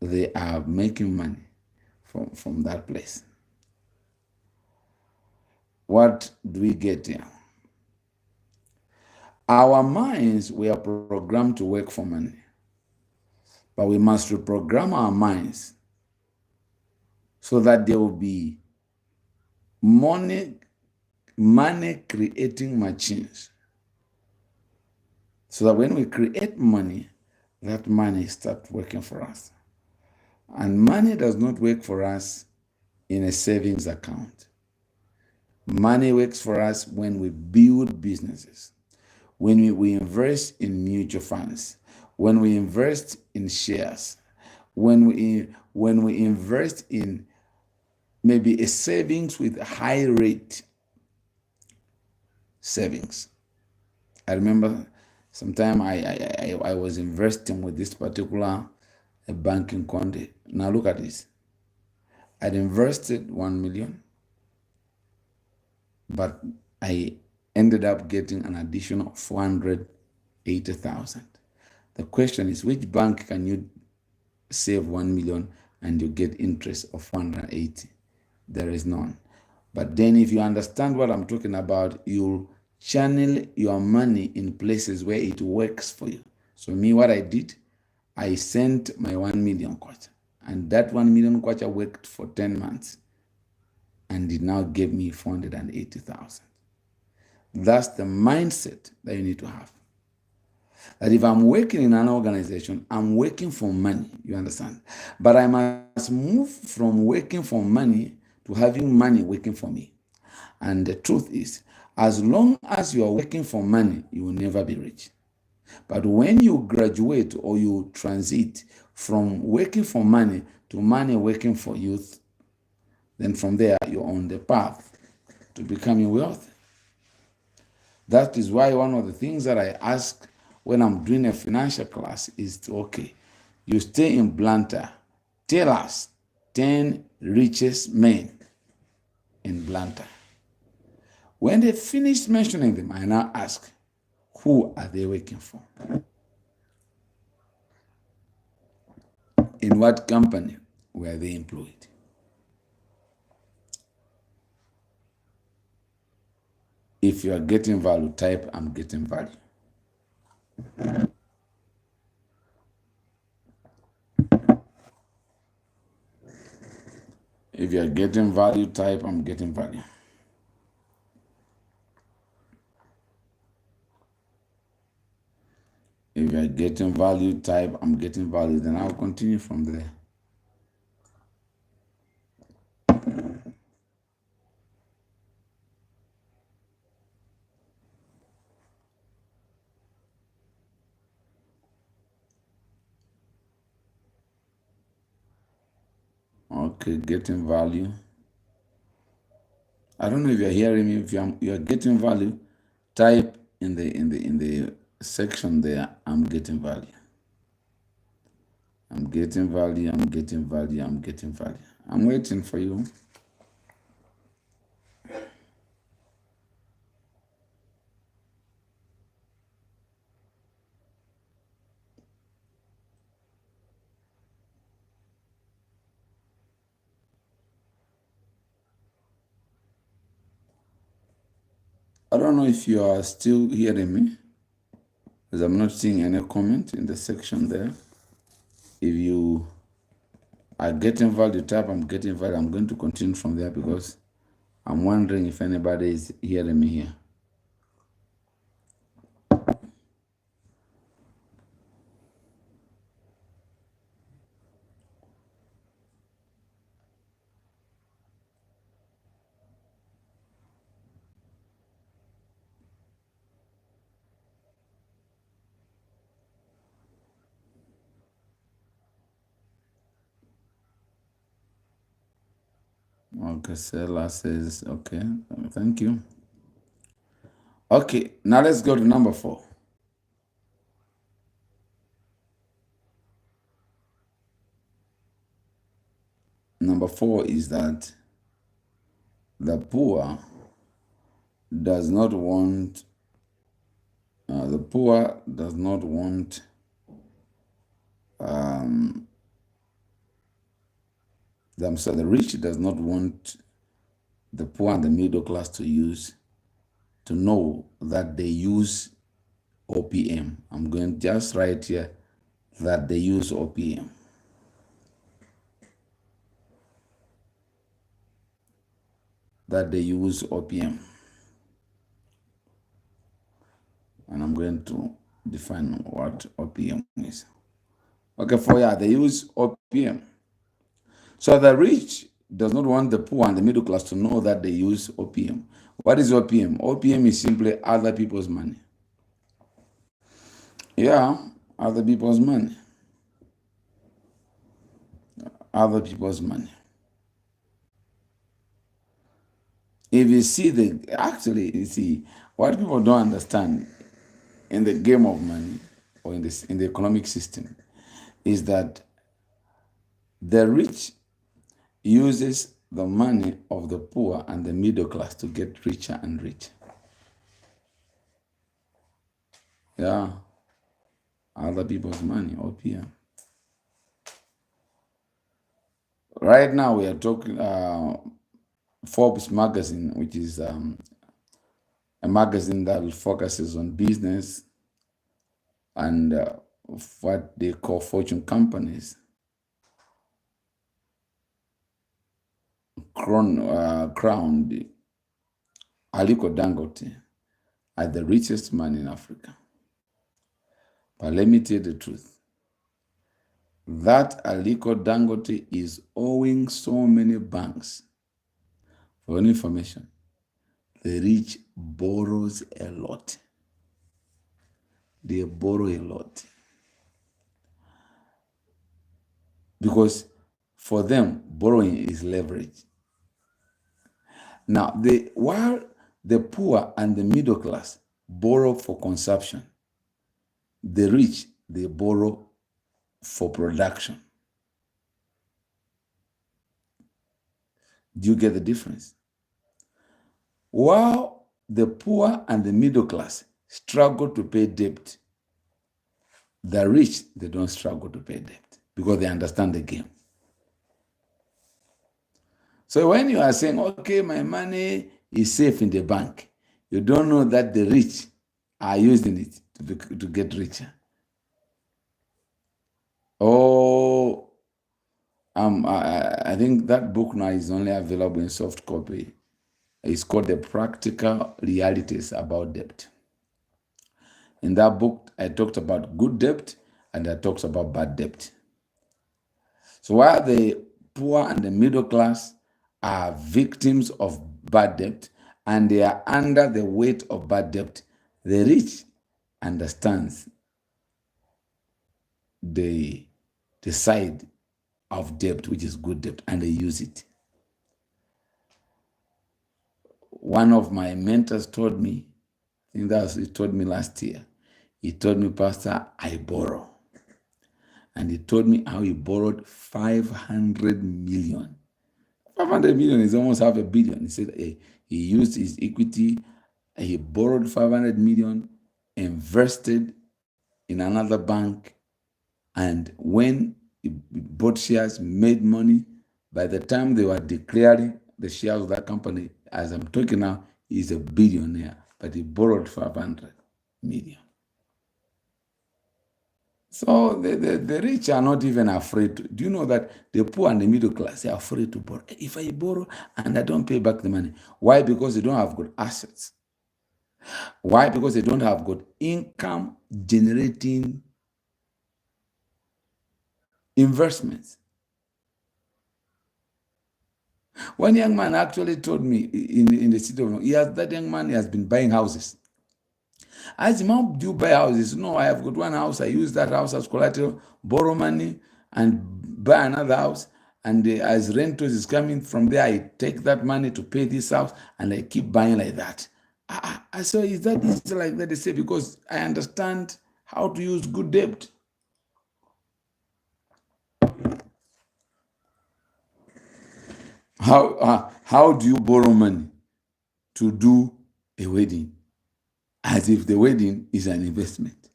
S1: they are making money from that place. What do we get here? Our minds were programmed to work for money, but we must reprogram our minds so that there will be money creating machines. So that when we create money, that money starts working for us. And money does not work for us in a savings account. Money works for us when we build businesses, when we invest in mutual funds, when we invest in shares, when we invest in maybe a savings with high rate savings. I remember sometime I was investing with this particular banking company. Now look at this. I'd invested 1 million, but I ended up getting an additional 480,000. The question is, which bank can you save 1 million and you get interest of 480? There is none. But then if you understand what I'm talking about, you'll channel your money in places where it works for you. So me, what I did, I sent my 1 million kwacha, and that 1 million kwacha worked for 10 months and it now gave me 480,000. That's the mindset that you need to have. That if I'm working in an organization, I'm working for money, you understand? But I must move from working for money to having money working for me. And the truth is, as long as you are working for money, you will never be rich. But when you graduate or you transit from working for money to money working for youth, then from there you're on the path to becoming wealthy. That is why one of the things that I ask when I'm doing a financial class is, okay, you stay in Blantyre, tell us 10 richest men in Blantyre. When they finish mentioning them, I now ask, who are they working for? In what company were they employed? If you are getting value, type I'm getting value. If you are getting value, type I'm getting value. If you are getting value, type I'm getting value. Then I'll continue from there. Okay, getting value. I don't know if you're hearing me. If you're getting value, type in the section there, I'm getting value. I'm getting value, I'm getting value, I'm getting value. I'm waiting for you. I don't know if you are still hearing me, because I'm not seeing any comment in the section there. If you are getting value, type I'm getting value. I'm going to continue from there because I'm wondering if anybody is hearing me here. Okay, Seller says, okay, thank you. Okay, now let's go to number 4. Number 4 is that the poor does not want, the poor does not want the rich does not want the poor and the middle class to know that they use OPM. I'm going to just write here that they use OPM. That they use OPM. And I'm going to define what OPM is. Okay, they use OPM. So the rich does not want the poor and the middle class to know that they use OPM. What is OPM? OPM is simply other people's money. Yeah, other people's money. Other people's money. If you see you see, what people don't understand in the game of money or in the economic system is that the rich uses the money of the poor and the middle class to get richer and richer. Yeah, other people's money, OPM. Right now we are talking Forbes magazine, which is a magazine that focuses on business and what they call fortune companies. Crowned Aliko Dangote as the richest man in Africa. But let me tell you the truth. That Aliko Dangote is owing so many banks. For any information, the rich borrows a lot. They borrow a lot. Because for them, borrowing is leverage. Now, while the poor and the middle class borrow for consumption, the rich, they borrow for production. Do you get the difference? While the poor and the middle class struggle to pay debt, the rich, they don't struggle to pay debt because they understand the game. So when you are saying, okay, my money is safe in the bank, you don't know that the rich are using it to get richer. Oh, I think that book now is only available in soft copy. It's called The Practical Realities About Debt. In that book, I talked about good debt and I talked about bad debt. So while the poor and the middle class are victims of bad debt and they are under the weight of bad debt, the rich understands the side of debt, which is good debt, and they use it. One of my mentors told me, I think he told me last year, he told me, Pastor, I borrow. And he told me how he borrowed 500 million. 500 million is almost half a billion. He said he used his equity, he borrowed 500 million, invested in another bank, and when he bought shares, made money, by the time they were declaring the shares of that company, as I'm talking now, he's a billionaire, but he borrowed 500 million. So the rich are not even afraid to. Do you know that the poor and the middle class are afraid to borrow? If I borrow and I don't pay back the money, why? Because they don't have good assets. Why? Because they don't have good income generating investments. One young man actually told me in the city of that young man has been buying houses. I asked him, how do you buy houses? No, I have got one house. I use that house as collateral, borrow money, and buy another house. And as rentals is coming from there, I take that money to pay this house, and I keep buying like that. I said, is that easy like that? They say, because I understand how to use good debt. How do you borrow money to do a wedding? As if the wedding is an investment.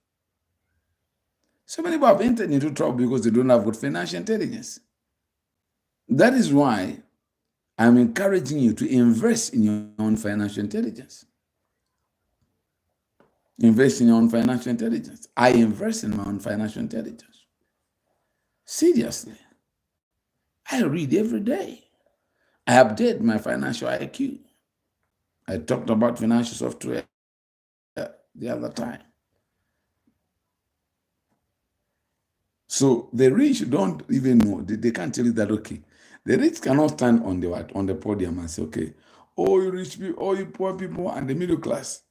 S1: So many people have entered into trouble because they don't have good financial intelligence. That is why I'm encouraging you to invest in your own financial intelligence. Invest in your own financial intelligence. I invest in my own financial intelligence. Seriously. I read every day. I update my financial IQ. I talked about financial software the other time. So the rich don't even know. They can't tell you that, okay. The rich cannot stand on the podium and say, okay, oh, you rich people, oh, you poor people, and the middle class,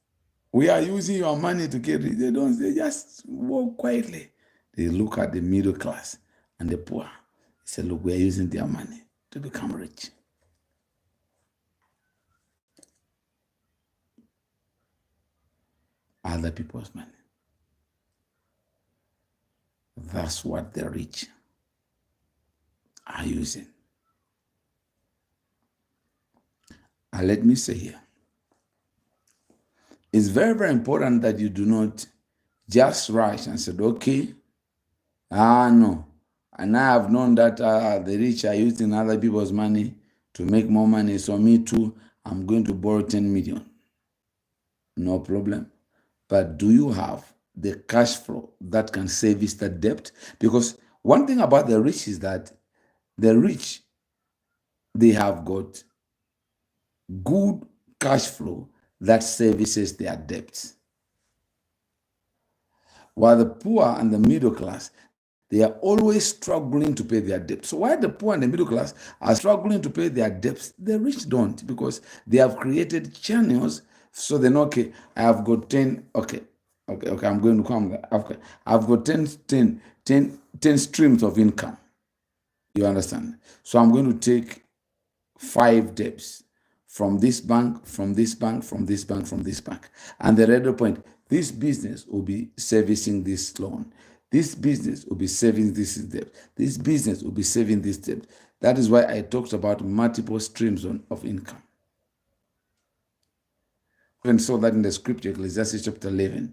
S1: we are using your money to get rich. They don't. They just walk quietly. They look at the middle class and the poor. They say, look, we are using their money to become rich. Other people's money. That's what the rich are using. And let me say here, it's very, very important that you do not just rush and say, okay, no. And I have known that the rich are using other people's money to make more money. So me too, I'm going to borrow 10 million. No problem. But do you have the cash flow that can service that debt? Because one thing about the rich is that the rich, they have got good cash flow that services their debts. While the poor and the middle class, they are always struggling to pay their debts. So while the poor and the middle class are struggling to pay their debts, the rich don't, because they have created channels. So they know, okay, I have got 10, okay, I'm going to come there. Okay, I've got 10 streams of income. You understand? So I'm going to take 5 debts from this bank, from this bank, from this bank, from this bank. And the other point, this business will be servicing this loan. This business will be saving this debt. This business will be saving this debt. That is why I talked about multiple streams of income. And saw that in the scripture, Ecclesiastes chapter 11.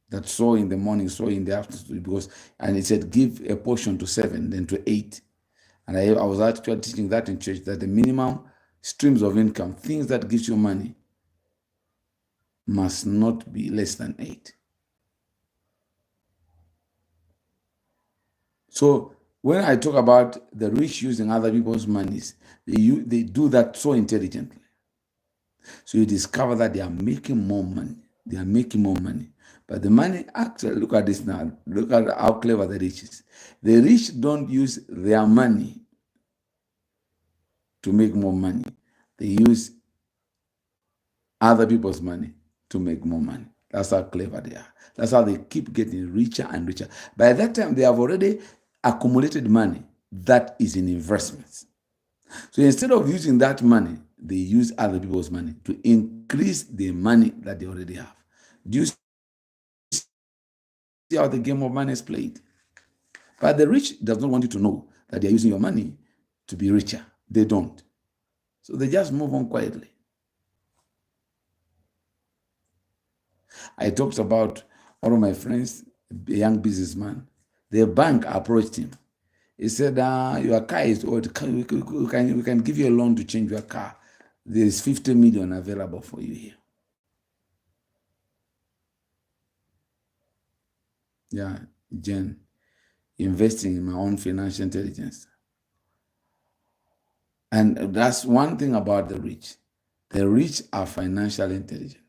S1: That sow in the morning, sow in the afternoon, because, and it said, give a portion to 7, then to 8. And I was actually teaching that in church, that the minimum streams of income, things that gives you money, must not be less than 8. So when I talk about the rich using other people's monies, they do that so intelligently. So you discover that they are making more money. They are making more money. But the money, actually, look at this now. Look at how clever the rich is. The rich don't use their money to make more money. They use other people's money to make more money. That's how clever they are. That's how they keep getting richer and richer. By that time, they have already accumulated money that is in investments. So instead of using that money, they use other people's money to increase the money that they already have. Do you see how the game of money is played? But the rich does not want you to know that they are using your money to be richer. They don't. So they just move on quietly. I talked about one of my friends, a young businessman. The bank approached him. He said, your car is old. We can give you a loan to change your car. There is 50 million available for you here. Yeah, Jen, investing in my own financial intelligence. And that's one thing about the rich. The rich are financially intelligent.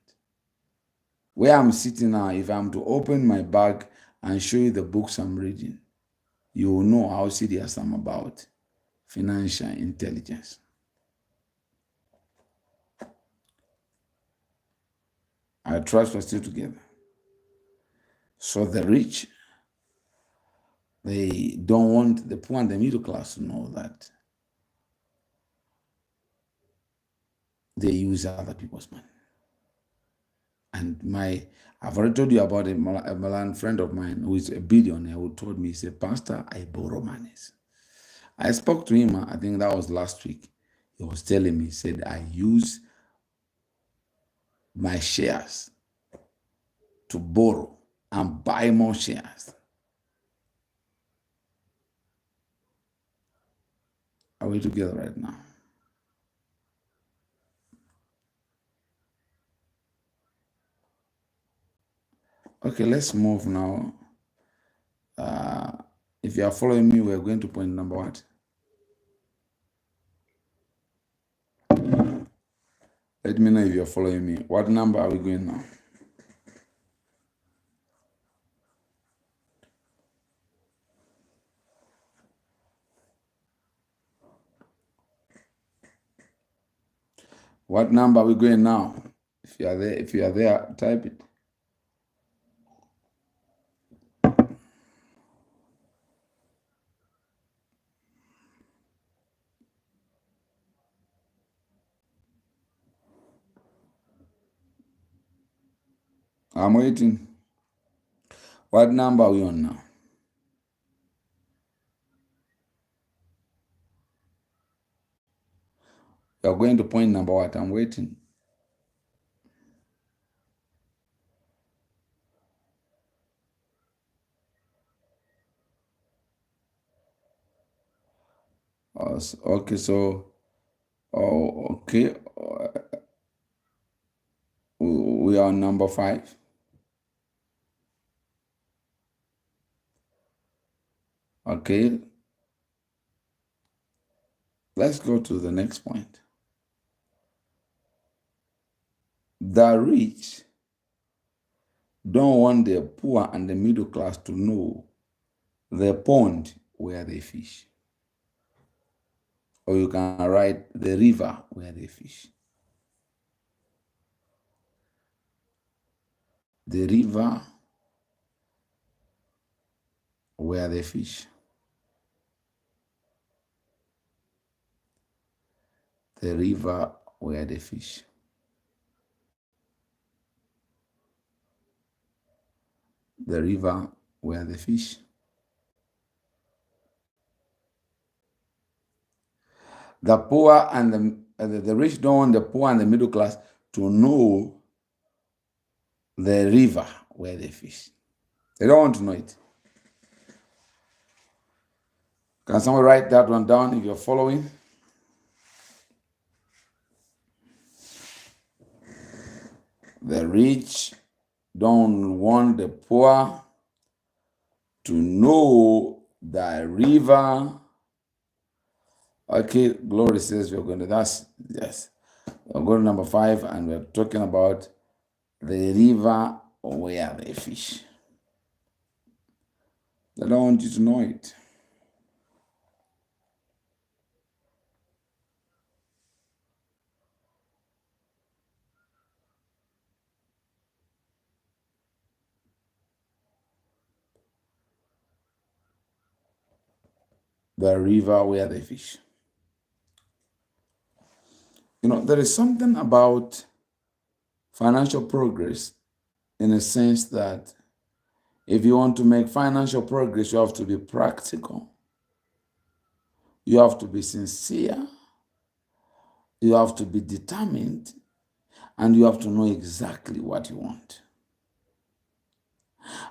S1: Where I'm sitting now, if I'm to open my bag and show you the books I'm reading, you will know how serious I'm about financial intelligence. I trust we're still together. So the rich, they don't want the poor and the middle class to know that they use other people's money. And I've already told you about a Milan friend of mine who is a billionaire who told me, he said, Pastor, I borrow monies. I spoke to him, I think that was last week. He was telling me, he said, I use my shares to borrow and buy more shares. Are we together right now? Okay, let's move now. If you are following me, we're going to point number what? Let me know if you're following me. What number are we going now? What number are we going now? If you are there, type it. I'm waiting. What number are we on now? You're going to point number what? I'm waiting. Okay, so, okay. We are on number 5. Okay. Let's go to the next point. The rich don't want the poor and the middle class to know the pond where they fish. Or you can write the river where they fish. The river where they fish. The river where they fish. The river where they fish. The poor and the rich don't want the poor and the middle class to know the river where they fish. They don't want to know it. Can someone write that one down if you're following? The rich don't want the poor to know the river. Okay, Glory says we're going to, yes. We're going to number 5 and we're talking about the river where they fish. They don't want you to know it. the river where they fish. There is something about financial progress in a sense that if you want to make financial progress, you have to be practical. You have to be sincere. You have to be determined. And you have to know exactly what you want.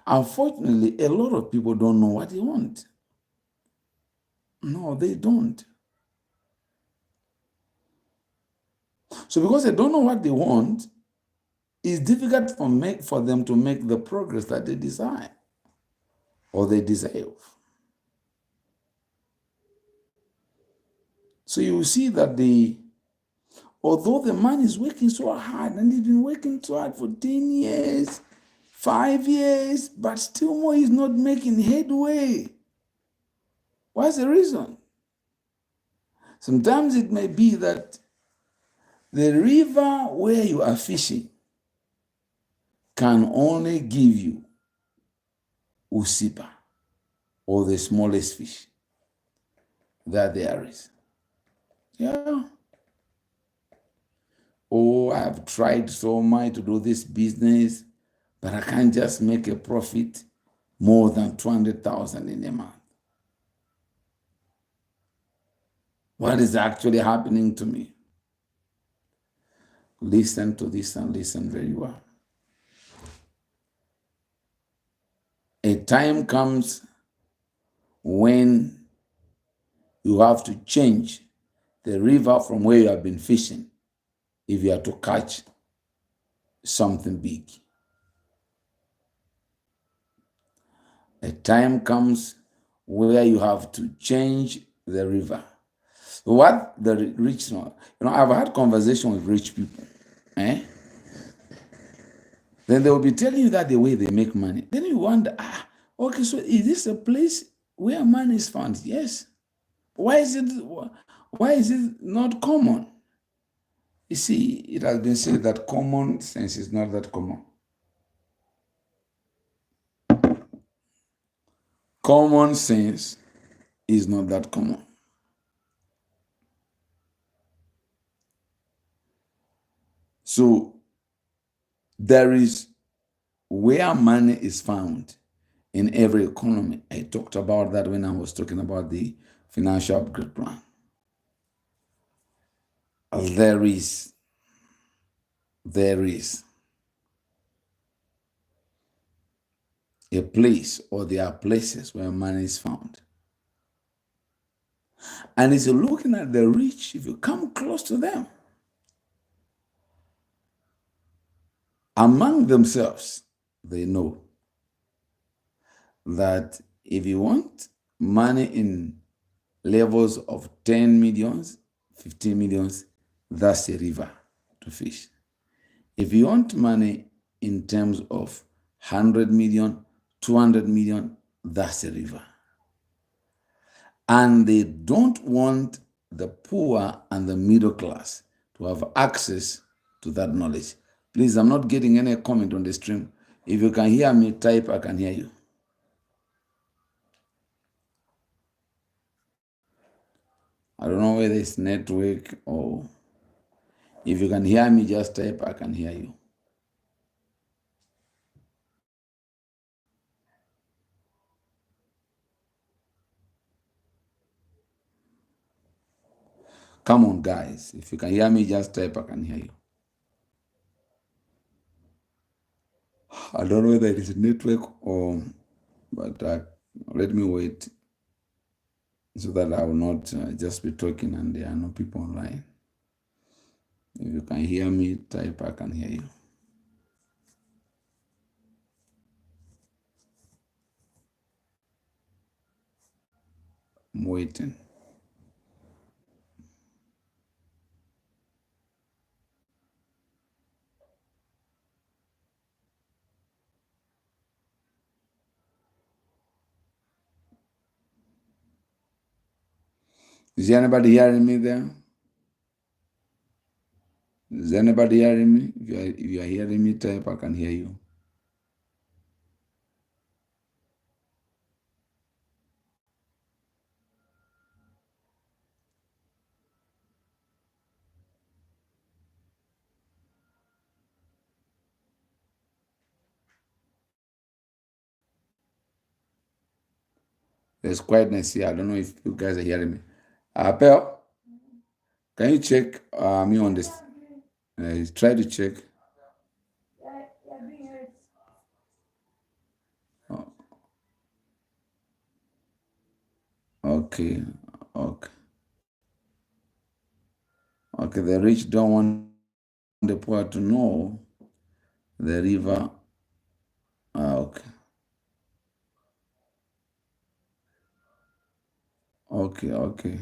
S1: Unfortunately, a lot of people don't know what they want. No, they don't. So because they don't know what they want, it's difficult for them to make the progress that they desire or they deserve. So you see that although the man is working so hard and he's been working so hard for 10 years, 5 years, but still more he's not making headway. What's the reason? Sometimes it may be that the river where you are fishing can only give you usipa, or the smallest fish that there is. Yeah. Oh, I've tried so much to do this business, but I can't just make a profit more than 200,000 in a month. What is actually happening to me? Listen to this and listen very well. A time comes when you have to change the river from where you have been fishing if you are to catch something big. A time comes where you have to change the river. What the rich know, I've had conversation with rich people. Then they will be telling you that the way they make money. Then you wonder, okay, so is this a place where money is found? Yes. Why is it not common? You see, it has been said that common sense is not that common. Common sense is not that common. So there is where money is found in every economy. I talked about that when I was talking about the financial upgrade plan. There is a place, or there are places where money is found. And as you're looking at the rich, if you come close to them, among themselves, they know that if you want money in levels of 10 millions, 15 millions, that's a river to fish. If you want money in terms of 100 million, 200 million, that's a river. And they don't want the poor and the middle class to have access to that knowledge. Please, I'm not getting any comment on the stream. If you can hear me type, I can hear you. I don't know whether it's network or if you can hear me, just type, I can hear you. Come on, guys. If you can hear me, just type, I can hear you. I don't know whether it is network but let me wait so that I will not just be talking and there are no people online. If you can hear me, type, I can hear you. I'm waiting. Is anybody hearing me there? Is anybody hearing me? If you are hearing me, type, I can hear you. There's quietness here. I don't know if you guys are hearing me. Pearl, can you check me on this? Try to check. Oh, okay, okay, okay. The rich don't want the poor to know the river. Okay, okay, okay,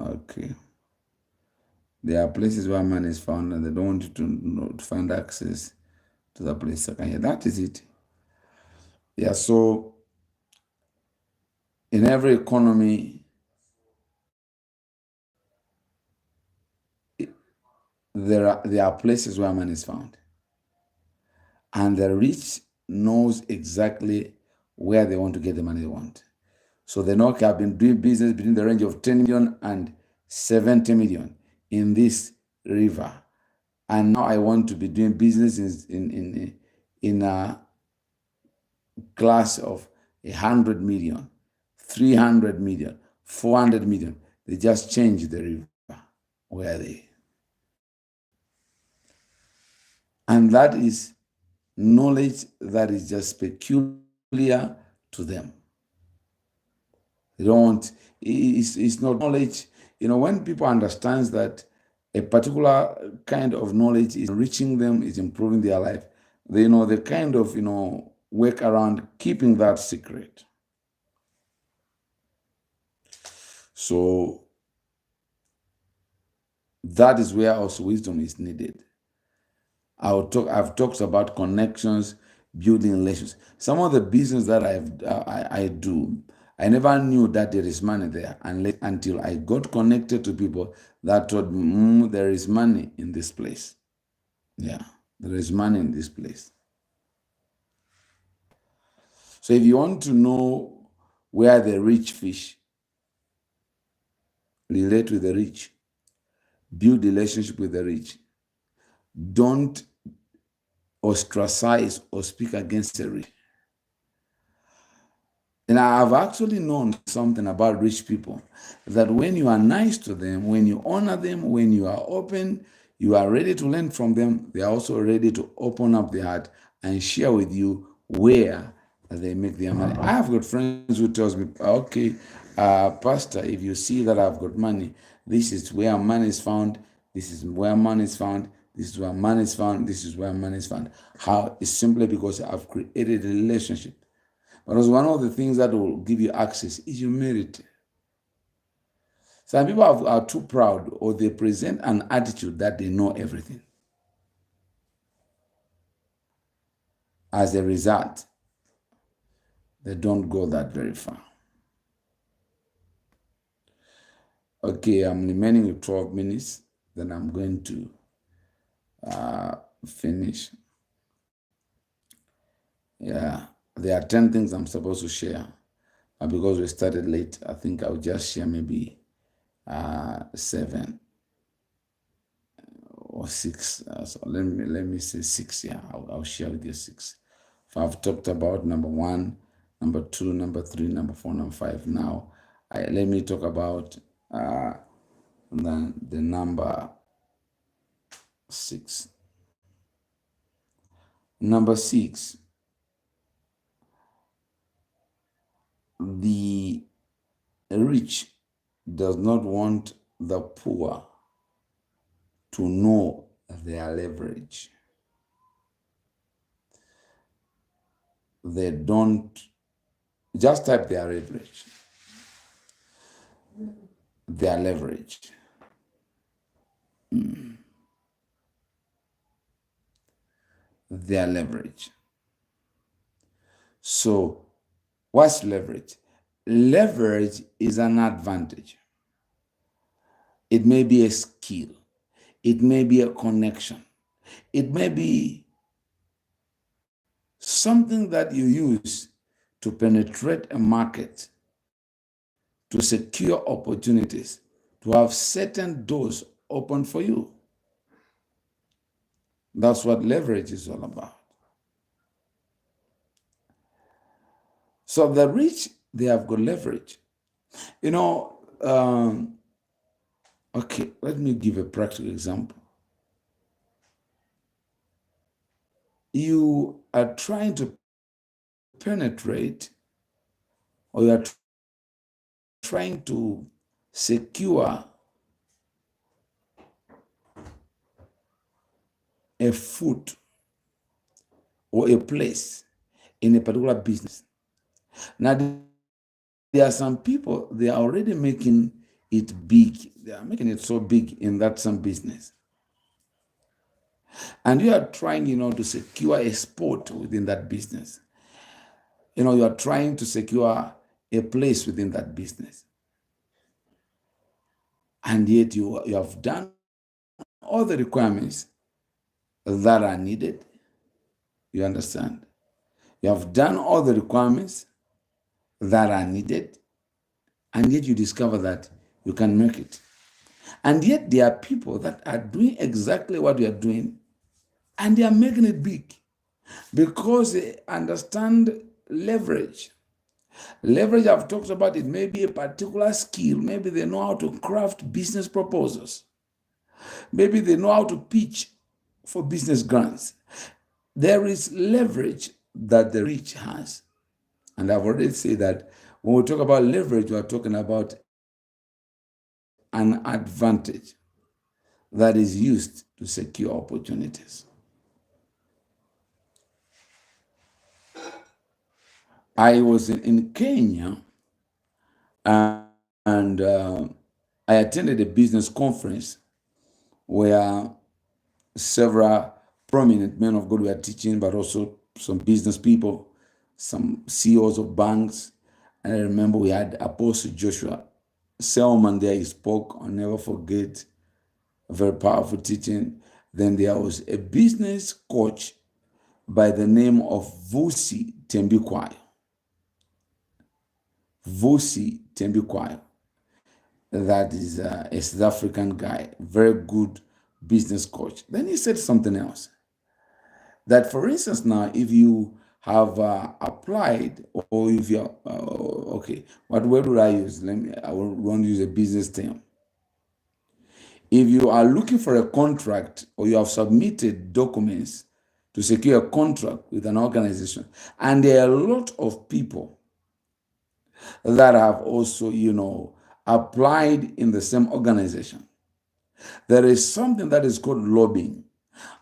S1: okay. There are places where man is found, and they don't want you to know, to find access to the place. Okay, yeah, that is it. Yeah. So in every economy, there are places where man is found, and the rich knows exactly where they want to get the money they want. So they know, okay, I've been doing business between the range of 10 million and 70 million in this river, and now I want to be doing business in a class of 100 million, 300 million, 400 million. They just change the river where they, and that is knowledge that is just peculiar to them. They don't want, it's not knowledge. When people understand that a particular kind of knowledge is reaching them, is improving their life, they kind of, work around keeping that secret. So that is where also wisdom is needed. I've talked about connections, building relations. Some of the business that I do, I never knew that there is money there until I got connected to people that told me, there is money in this place. Yeah, there is money in this place. So if you want to know where the rich fish, relate with the rich, build relationship with the rich. Don't ostracize or speak against the rich. And I've actually known something about rich people, that when you are nice to them, when you honor them, when you are open, you are ready to learn from them, they are also ready to open up their heart and share with you where they make their money. I have got friends who tells me, okay, Pastor, if you see that I've got money, this is where money is found, this is where money is found, this is where money is found, this is where money is found. How? It's simply because I've created a relationship. Because one of the things that will give you access is humility. Some people are too proud, or they present an attitude that they know everything. As a result, they don't go that very far. Okay, I'm remaining with 12 minutes. Then I'm going to finish. Yeah, there are 10 things I'm supposed to share. Because we started late, I think I'll just share maybe 7 or 6. So let me say 6. Yeah, I'll share with you 6. So I've talked about number 1, number 2, number 3, number 4, number 5. Now, let me talk about the number 6. Number 6, the rich does not want the poor to know their leverage. They don't, just type their leverage. Their leverage. Their leverage. So, what's leverage? Leverage is an advantage. It may be a skill. It may be a connection. It may be something that you use to penetrate a market, to secure opportunities, to have certain doors open for you. That's what leverage is all about. So the rich, they have got leverage. You know, okay, let me give a practical example. You are trying to penetrate, or you are trying to secure a foot or a place in a particular business. Now, there are some people, they are already making it big. They are making it so big in that some business. And you are trying, to secure a spot within that business. You are trying to secure a place within that business. And yet you have done all the requirements that are needed. You understand? You have done all the requirements that are needed, and yet you discover that you can make it. And yet there are people that are doing exactly what you are doing, and they are making it big because they understand leverage. Leverage, I've talked about it, may be a particular skill. Maybe they know how to craft business proposals. Maybe they know how to pitch for business grants. There is leverage that the rich has. And I've already said that when we talk about leverage, we are talking about an advantage that is used to secure opportunities. I was in Kenya, and I attended a business conference where several prominent men of God were teaching, but also some business people, some CEOs of banks. And I remember we had Apostle Joshua Selman there. He spoke, I'll never forget, a very powerful teaching. Then there was a business coach by the name of Vusi Tembikwayo. Vusi Tembikwayo. That is a South African guy, very good business coach. Then he said something else. That, for instance, now, if you have applied, or if you're, okay, what word would I use? I want to use a business term. If you are looking for a contract, or you have submitted documents to secure a contract with an organization, and there are a lot of people that have also, applied in the same organization, there is something that is called lobbying.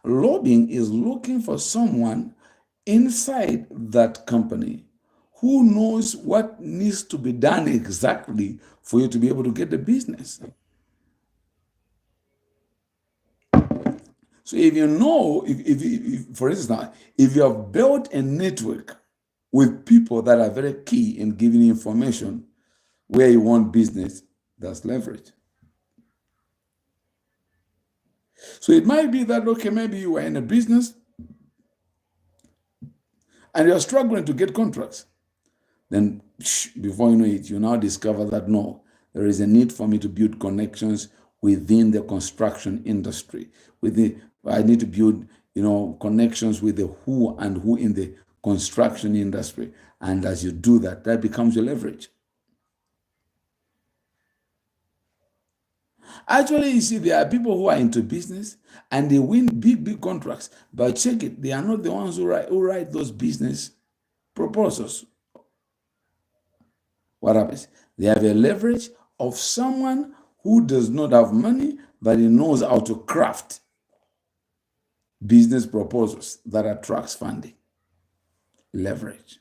S1: Lobbying is looking for someone inside that company who knows what needs to be done exactly for you to be able to get the business. So if you know, if for instance, if you have built a network with people that are very key in giving you information where you want business, that's leverage. So it might be that, okay, maybe you are in a business and you're struggling to get contracts. Then before you know it, you now discover that no, there is a need for me to build connections within the construction industry. I need to build, connections with the who and who in the construction industry. And as you do that, that becomes your leverage. Actually, you see, there are people who are into business and they win big, big contracts. But check it, they are not the ones who write those business proposals. What happens? They have a leverage of someone who does not have money, but he knows how to craft business proposals that attracts funding. Leverage.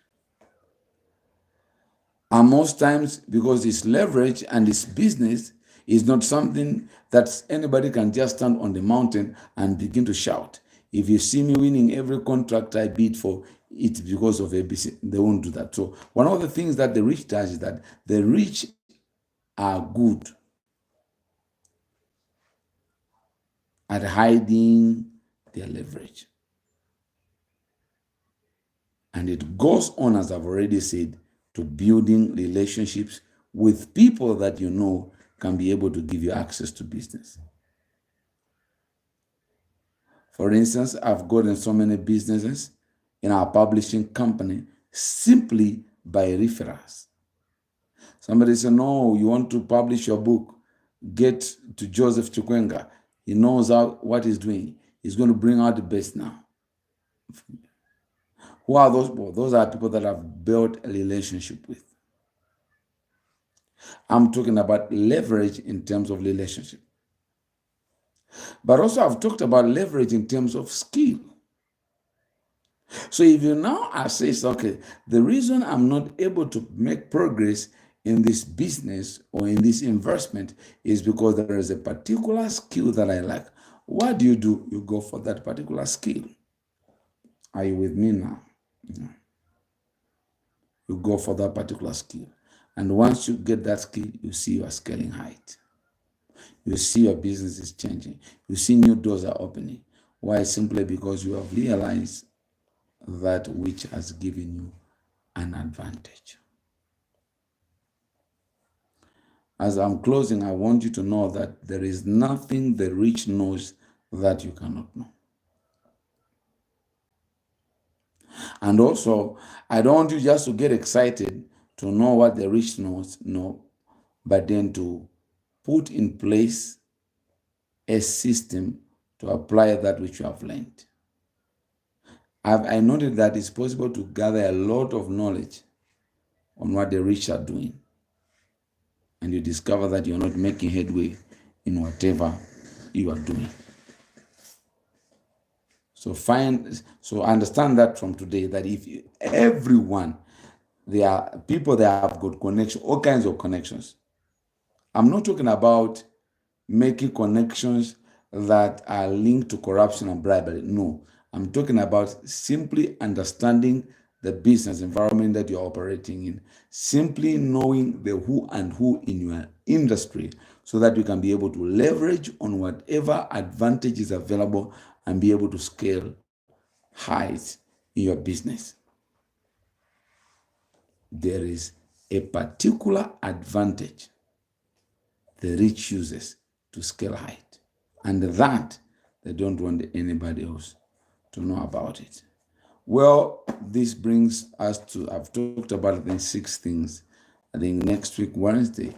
S1: And most times, because it's leverage and it's business, is not something that anybody can just stand on the mountain and begin to shout. If you see me winning every contract I bid for, it's because of ABC. They won't do that. So one of the things that the rich does is that the rich are good at hiding their leverage. And it goes on, as I've already said, to building relationships with people that you know can be able to give you access to business. For instance, I've gotten so many businesses in our publishing company simply by referrals. Somebody said, no, you want to publish your book, get to Joseph Chikwenga. He knows what he's doing. He's going to bring out the best now. Who are those people? Those are people that I've built a relationship with. I'm talking about leverage in terms of relationship. But also I've talked about leverage in terms of skill. So if you now assess, okay, the reason I'm not able to make progress in this business or in this investment is because there is a particular skill that I lack. What do? You go for that particular skill. Are you with me now? You go for that particular skill. And once you get that skill, you see your scaling height. You see your business is changing. You see new doors are opening. Why? Simply because you have realized that which has given you an advantage. As I'm closing, I want you to know that there is nothing the rich knows that you cannot know. And also, I don't want you just to get excited to know what the rich know, but then to put in place a system to apply that which you have learned. I noted that it's possible to gather a lot of knowledge on what the rich are doing, and you discover that you're not making headway in whatever you are doing. So understand that from today, that if everyone, there are people that have got connection, all kinds of connections. I'm not talking about making connections that are linked to corruption and bribery. No, I'm talking about simply understanding the business environment that you're operating in, simply knowing the who and who in your industry so that you can be able to leverage on whatever advantage is available and be able to scale heights in your business. There is a particular advantage the rich uses to scale height, and that they don't want anybody else to know about it. Well, this brings us to, I've talked about the 6 things. I think next week, Wednesday,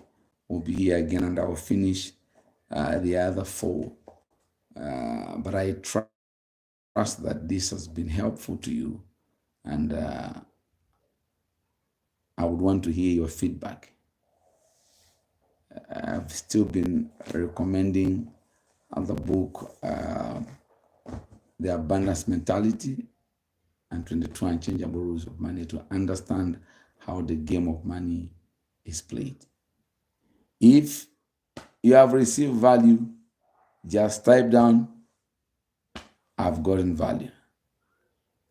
S1: we'll be here again and I'll finish the other 4. But I trust that this has been helpful to you, and I would want to hear your feedback. I've still been recommending the book, The Abundance Mentality and 22 Unchangeable Rules of Money, to understand how the game of money is played. If you have received value, just type down, I've gotten value.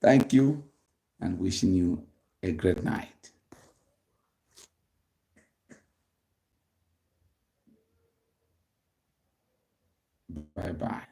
S1: Thank you, and wishing you a great night. Bye-bye.